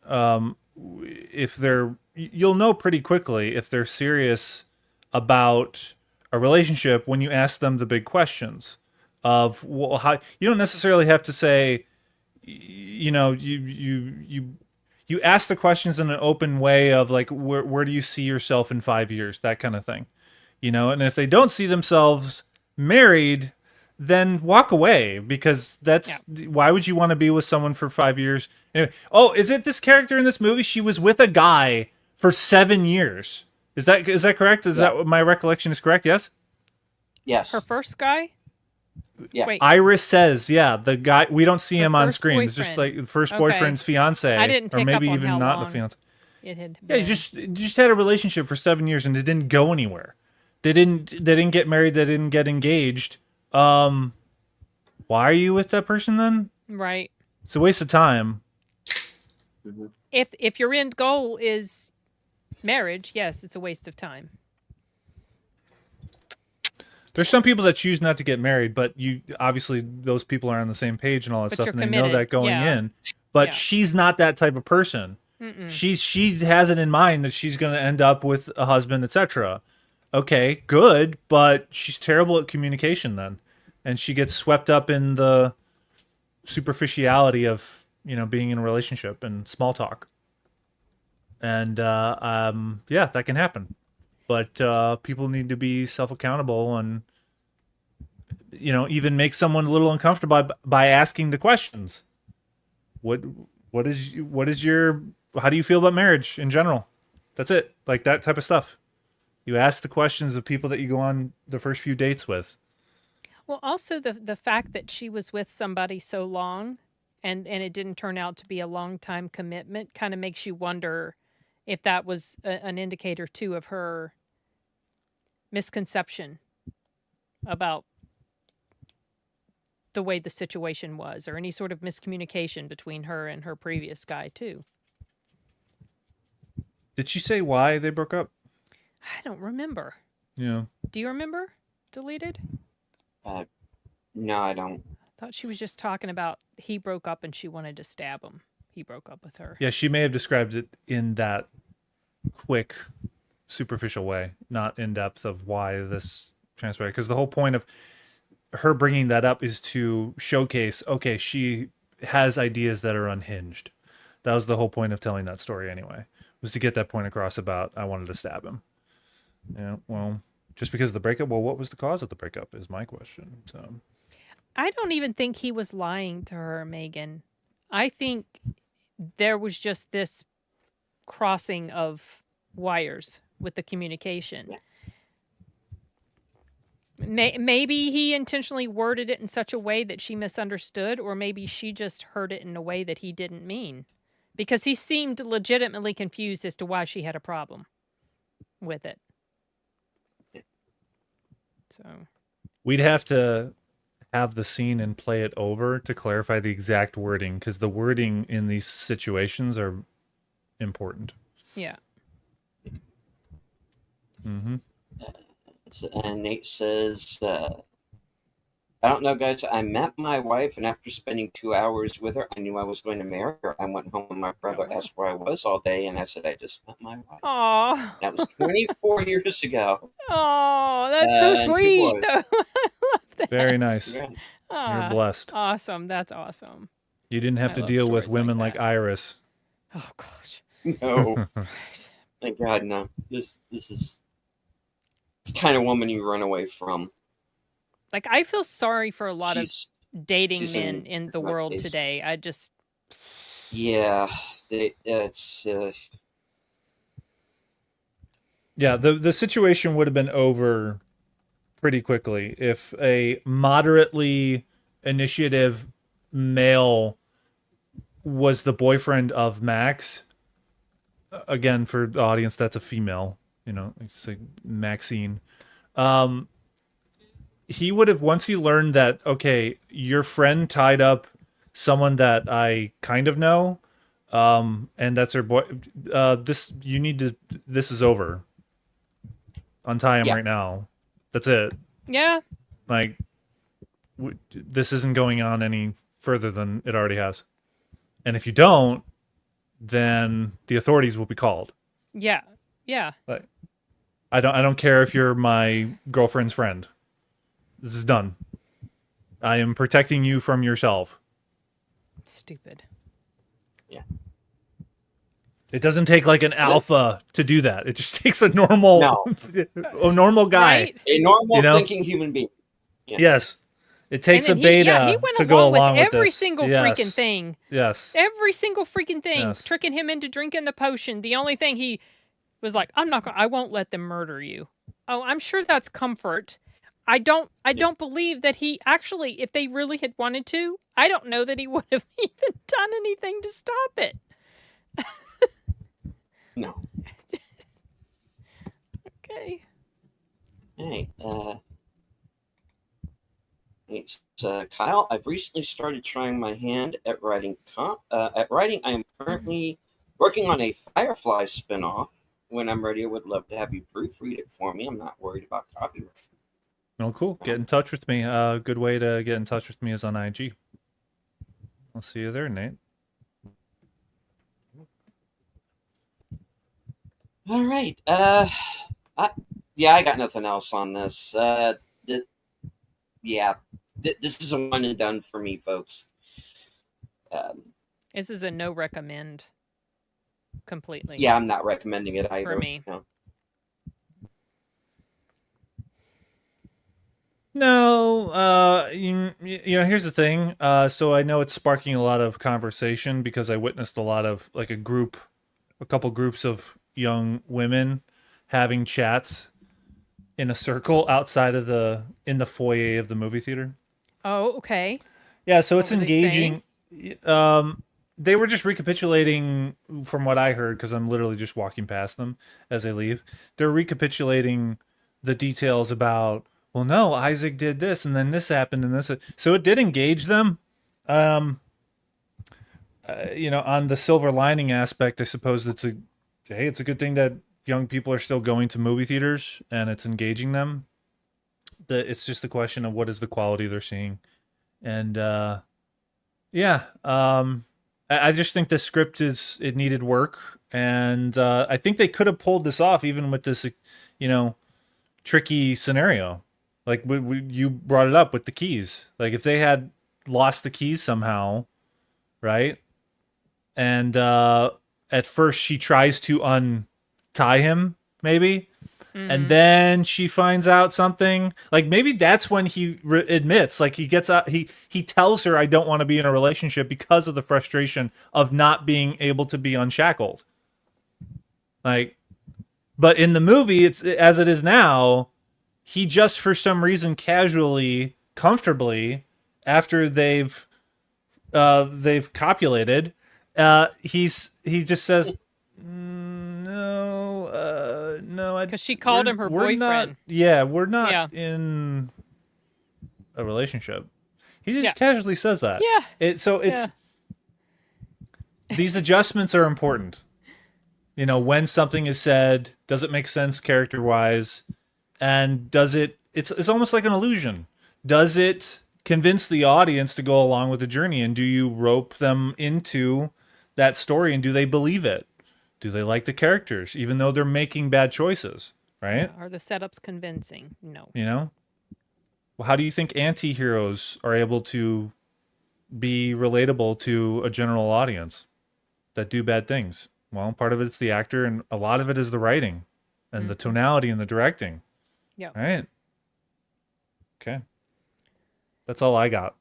you'll know pretty quickly if they're serious about a relationship when you ask them the big questions of how you don't necessarily have to say, you ask the questions in an open way of like, where do you see yourself in 5 years? That kind of thing, and if they don't see themselves married, then walk away, because why would you want to be with someone for 5 years? Anyway, is it this character in this movie? She was with a guy for 7 years. Is that correct? Is that my recollection is correct? Yes. Yes. Her first guy? Yeah. Wait. Iris says, the guy, we don't see him on screen. Boyfriend. It's just like the first boyfriend's fiance. I didn't pick or maybe up on even how not long the fiance. It had been. Yeah, you just had a relationship for 7 years and it didn't go anywhere. They didn't get married, they didn't get engaged. Why are you with that person then? Right. It's a waste of time. Mm-hmm. If your end goal is marriage, yes, it's a waste of time. There's some people that choose not to get married, but you obviously those people are on the same page and all that stuff, and they know that going in. but Yeah. she's not that type of person. Mm-mm. She has it in mind that she's going to end up with a husband, etc. Okay, good, but she's terrible at communication then, and she gets swept up in the superficiality of being in a relationship and small talk, and yeah, that can happen. But people need to be self accountable and even make someone a little uncomfortable by asking the questions. What is your how do you feel about marriage in general? That's it. Like that type of stuff. You ask the questions of people that you go on the first few dates with. Well, also the fact that she was with somebody so long and it didn't turn out to be a long time commitment kind of makes you wonder if that was an indicator too of her misconception about the way the situation was, or any sort of miscommunication between her and her previous guy too. Did she say why they broke up? I don't remember. Yeah. Do you remember? Deleted? No, I don't. I thought she was just talking about he broke up and she wanted to stab him. He broke up with her. Yeah, she may have described it in that quick, superficial way, not in depth of why this transpired. Because the whole point of her bringing that up is to showcase, okay, she has ideas that are unhinged. That was the whole point of telling that story anyway, was to get that point across about I wanted to stab him. Yeah, well, just because of the breakup, well, what was the cause of the breakup is my question. So I don't even think he was lying to her, Megan. I think there was just this crossing of wires with the communication. Yeah. Maybe he intentionally worded it in such a way that she misunderstood, or maybe she just heard it in a way that he didn't mean. Because he seemed legitimately confused as to why she had a problem with it. So we'd have to have the scene and play it over to clarify the exact wording, because the wording in these situations are important. yeah. Mm-hmm. And Nate says, I don't know, guys. I met my wife, and after spending 2 hours with her, I knew I was going to marry her. I went home, and my brother asked where I was all day, and I said, I just met my wife. Oh, That was 24 years ago. oh, that's so And 2 sweet. boys. I love that. Very nice. Congrats. You're blessed. Awesome. That's awesome. You didn't have I to love deal with stories like women like that. Iris. Oh gosh. No, Right. thank God, no. This is the kind of woman you run away from. Like I feel sorry for a lot She's of dating she's men in the my world case. today. I just Yeah, it's Yeah, the situation would have been over pretty quickly if a moderately initiative male was the boyfriend of Max. Again, for the audience, that's a female. It's like Maxine. He would have, once he learned that, okay, your friend tied up someone that I kind of know, and that's her boy. This is over. Untie him right now. That's it. yeah. Like, this isn't going on any further than it already has. And if you don't, then the authorities will be called. Yeah. Yeah. Like, I don't care if you're my girlfriend's friend. This is done. I am protecting you from yourself. Stupid. yeah. It doesn't take like an alpha to do that. It just takes a normal, No. a normal guy. Right? A normal You know? thinking human being. Yeah. Yes, it takes a And then beta he went to go along with with every this. single Yes. freaking thing. Yes. Every single freaking thing, Yes. tricking him into drinking the potion. The only thing he was like, I won't let them murder you. Oh, I'm sure that's comfort. I don't believe that he actually, if they really had wanted to, I don't know that he would have even done anything to stop it. No. Okay. Hey, it's Kyle. I've recently started trying my hand at writing. I am currently working on a Firefly spinoff. When I'm ready, I would love to have you proofread it for me. I'm not worried about copyright. Oh, cool. Get in touch with me. A good way to get in touch with me is on IG. I'll see you there, Nate. All right. I, I got nothing else on this. Th- yeah, this is a one and done for me, folks. Um, This is a no recommend completely yeah, I'm not recommending it for either. me. No. No, you know, here's the thing. So I know it's sparking a lot of conversation because I witnessed a lot of like a couple groups of young women having chats in a circle outside of in the foyer of the movie theater. Oh, okay. Yeah, so What it's were they saying? engaging. Um, they were just recapitulating from what I heard because I'm literally just walking past them as they leave. They're recapitulating the details about, well, no, Isaac did this and then this happened and this. So it did engage them. Um, you know, on the silver lining aspect, I suppose it's a good thing that young people are still going to movie theaters and it's engaging them. It's just the question of what is the quality they're seeing, and yeah, I just think the script it needed work, and I think they could have pulled this off even with this, you know, tricky scenario. Like you brought it up with the keys. Like if they had lost the keys somehow, right? And at first she tries to untie him, maybe, and Mm-hmm. then she finds out something. Like maybe that's when he admits, like he gets out, he tells her, I don't want to be in a relationship because of the frustration of not being able to be unshackled. Like, but in the movie, it's as it is now. He just for some reason casually, comfortably, after they've copulated, he just says, no, no, Because she called him her we're not. boyfriend. Yeah, we're not Yeah. in a relationship. He Yeah. just casually says that. Yeah. So Yeah. these adjustments are important. You know, when something is said, does it make sense character wise, and does it? It's almost like an illusion. Does it convince the audience to go along with the journey, and do you rope them into that story, and do they believe it? Do they like the characters, even though they're making bad choices? Right? Are the setups convincing? No. You know. Well, how do you think anti-heroes are able to be relatable to a general audience that do bad things? Well, part of it's the actor, and a lot of it is the writing and the Mm-hmm. tonality and the directing. Yeah. Right? Okay. That's all I got.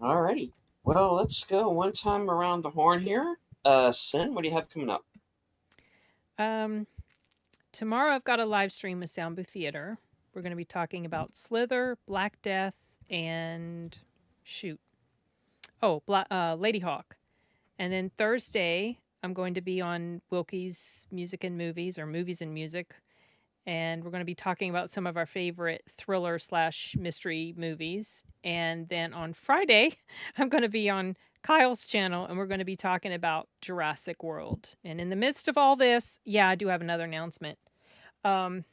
Alrighty. Well, let's go one time around the horn here. Sin, what do you have coming up? Tomorrow I've got a live stream with Sound Booth Theater. We're going to be talking about Slither, Black Death, and shoot. Oh, Lady Hawk. And then Thursday, I'm going to be on Wilkie's Music and Movies, or Movies and Music. And we're going to be talking about some of our favorite thriller / mystery movies. And then on Friday, I'm going to be on Kyle's channel and we're going to be talking about Jurassic World. And in the midst of all this, yeah, I do have another announcement. Um,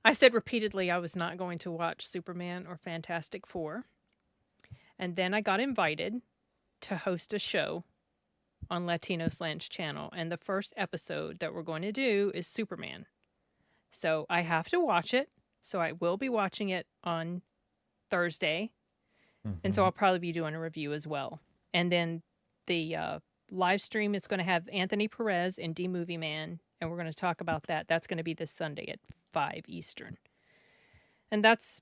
I said repeatedly I was not going to watch Superman or Fantastic Four. And then I got invited to host a show on Latino Slanch channel. And the first episode that we're going to do is Superman. So I have to watch it. So I will be watching it on Thursday. And so I'll probably be doing a review as well. And then the live stream is going to have Anthony Perez and D Movie Man. And we're going to talk about that. That's going to be this Sunday at 5 Eastern. And that's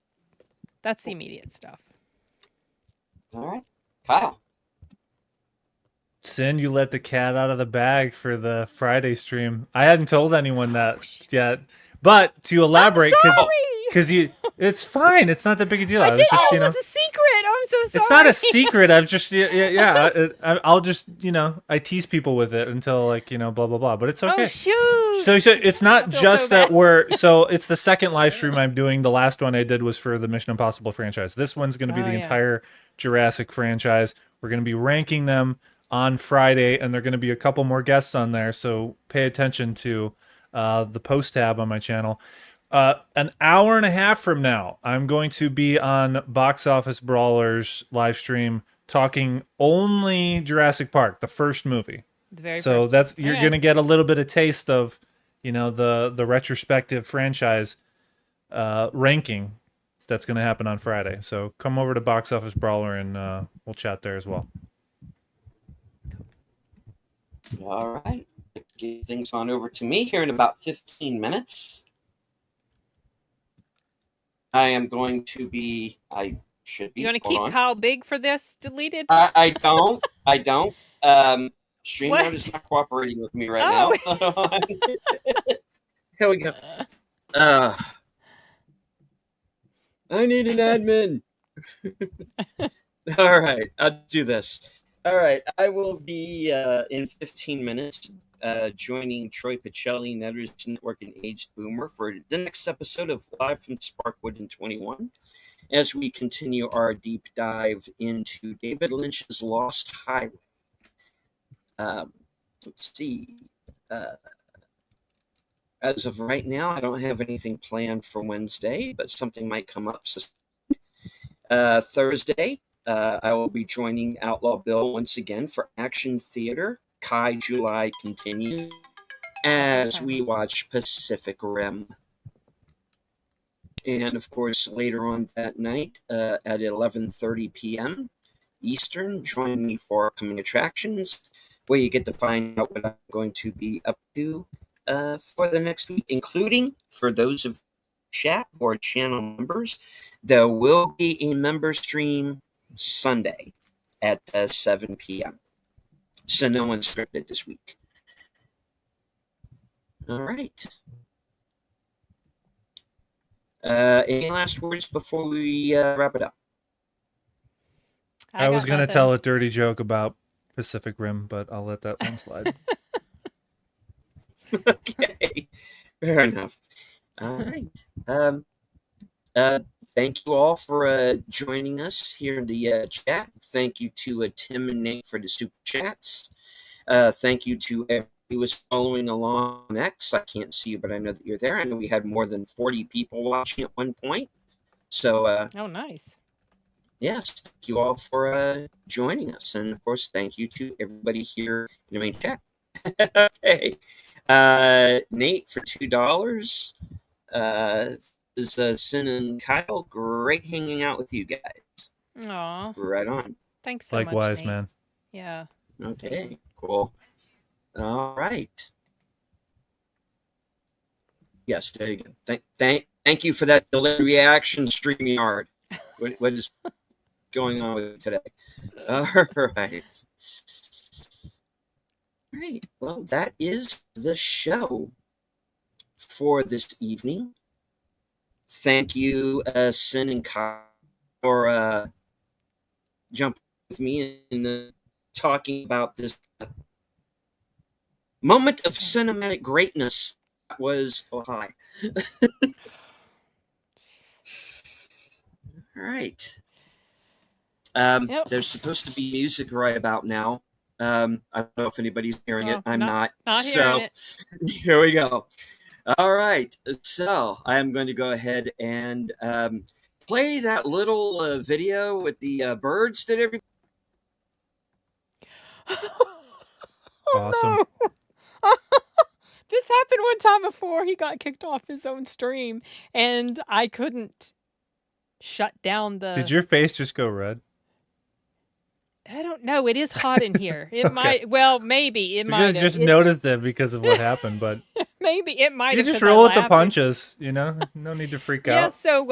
the immediate stuff. All right. Kyle. Sin, you let the cat out of the bag for the Friday stream. I hadn't told anyone that yet. But to elaborate, because it's fine. It's not that big a deal. I was didn't just, know it was a secret. I'm so sorry. it's not a secret. I've just, I'll just, I tease people with it until like, blah, blah, blah. But it's okay. Oh, shoot. So it's not I feel just so that bad. it's the second live stream I'm doing. The last one I did was for the Mission Impossible franchise. This one's going to be Oh, the yeah. entire Jurassic franchise. We're going to be ranking them on Friday, and there are going to be a couple more guests on there. So pay attention to the post tab on my channel. An hour and a half from now, I'm going to be on Box Office Brawlers live stream talking only Jurassic Park, the first movie. The very So first. that's you're Okay. going to get a little bit of taste of, the retrospective franchise ranking that's going to happen on Friday. So come over to Box Office Brawler and we'll chat there as well. All right. Get things on over to me here in about 15 minutes. I am going to be. I should be. You want to Hold keep on. Kyle Big for this deleted? I don't. I don't. StreamYard is What? not cooperating with me right Oh. now. Hold on. Here we go. I need an admin. All right, I'll do this. All right, I will be in 15 minutes joining Troy Pacelli, Netters Network, and Aged Boomer for the next episode of Live from Sparkwood in 21 as we continue our deep dive into David Lynch's Lost Highway. Let's see. As of right now, I don't have anything planned for Wednesday, but something might come up. Thursday, I will be joining Outlaw Bill once again for Action Theater. Kai July continues as we watch Pacific Rim. And of course, later on that night at 11:30 p.m. Eastern, join me for upcoming attractions, where you get to find out what I'm going to be up to for the next week, including for those of chat or channel members, there will be a member stream Sunday at 7 p.m. So no one's scripted this week. All right. Any last words before we wrap it up? I was going to tell a dirty joke about Pacific Rim, but I'll let that one slide. Okay, fair enough. All right. Thank you all for joining us here in the chat. Thank you to Tim and Nate for the super chats. Thank you to everyone who was following along on X. I can't see you, but I know that you're there. I know we had more than 40 people watching at one point. So, oh, nice. Yes, thank you all for joining us. And of course, thank you to everybody here in the main chat. Okay. Nate for $2. This is Sin and Kyle. Great hanging out with you guys. Aw. Right on. Thanks so much. Likewise, Nate. man. Yeah. Okay, same. cool. All right. Yes, there you go. Thank you for that delayed reaction, StreamYard. What is going on with it today? All right. All right. Well, that is the show for this evening. Thank you, Sin and Kyle, for jumping with me and talking about this moment of cinematic greatness. That was hi. All right. Yep. There's supposed to be music right about now. I don't know if anybody's hearing it. I'm not. Not so hearing it. Here we go. All right. So I am going to go ahead and play that little video with the birds that everybody. Awesome. No. This happened one time before. He got kicked off his own stream, and I couldn't shut down the. Did your face just go red? I don't know. It is hot in here. It Okay. might. Well, maybe it might. Just noticed it because of what happened, but maybe it might. you just roll with the punches. No need to freak out. Yeah. So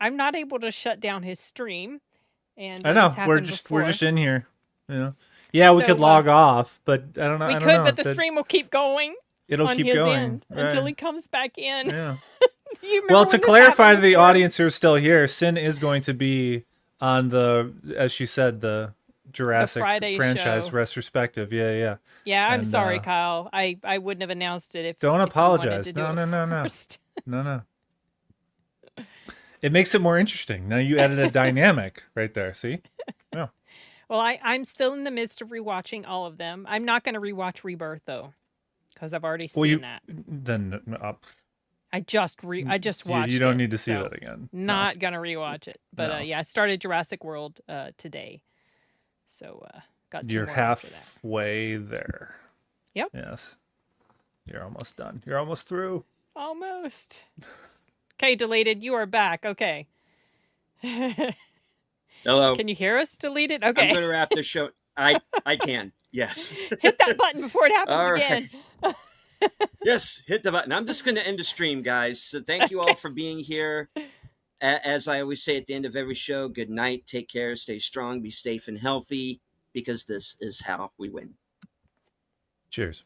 I'm not able to shut down his stream, and I know we're just in here. Yeah, we could log off, but I don't know. We I don't could, know. but the stream will keep going. It'll on keep his going end until he comes back in. Yeah. Well, to clarify to the audience who's still here, Sin is going to be on as she said, the Jurassic franchise show. Retrospective. Yeah. Yeah, I'm sorry, Kyle. I wouldn't have announced it if. Don't apologize. No. No. It makes it more interesting. Now you added a dynamic right there. See? Yeah. Well, I'm still in the midst of rewatching all of them. I'm not going to rewatch Rebirth though, because I've already seen that. Then I just watched it. You don't need to see that again. Not gonna rewatch it. But yeah, I started Jurassic World today. So Got 2 You're more after that. halfway there. Yep. Yes. You're almost done. You're almost through. Almost. Okay, deleted. You are back. Okay. Hello. Can you hear us, deleted? Okay. I'm going to wrap the show. I can. Yes. Hit that button before it happens All again. right. Yes, hit the button. I'm just going to end the stream, guys. So thank you all for being here. As I always say at the end of every show, good night, take care, stay strong, be safe and healthy, because this is how we win. Cheers.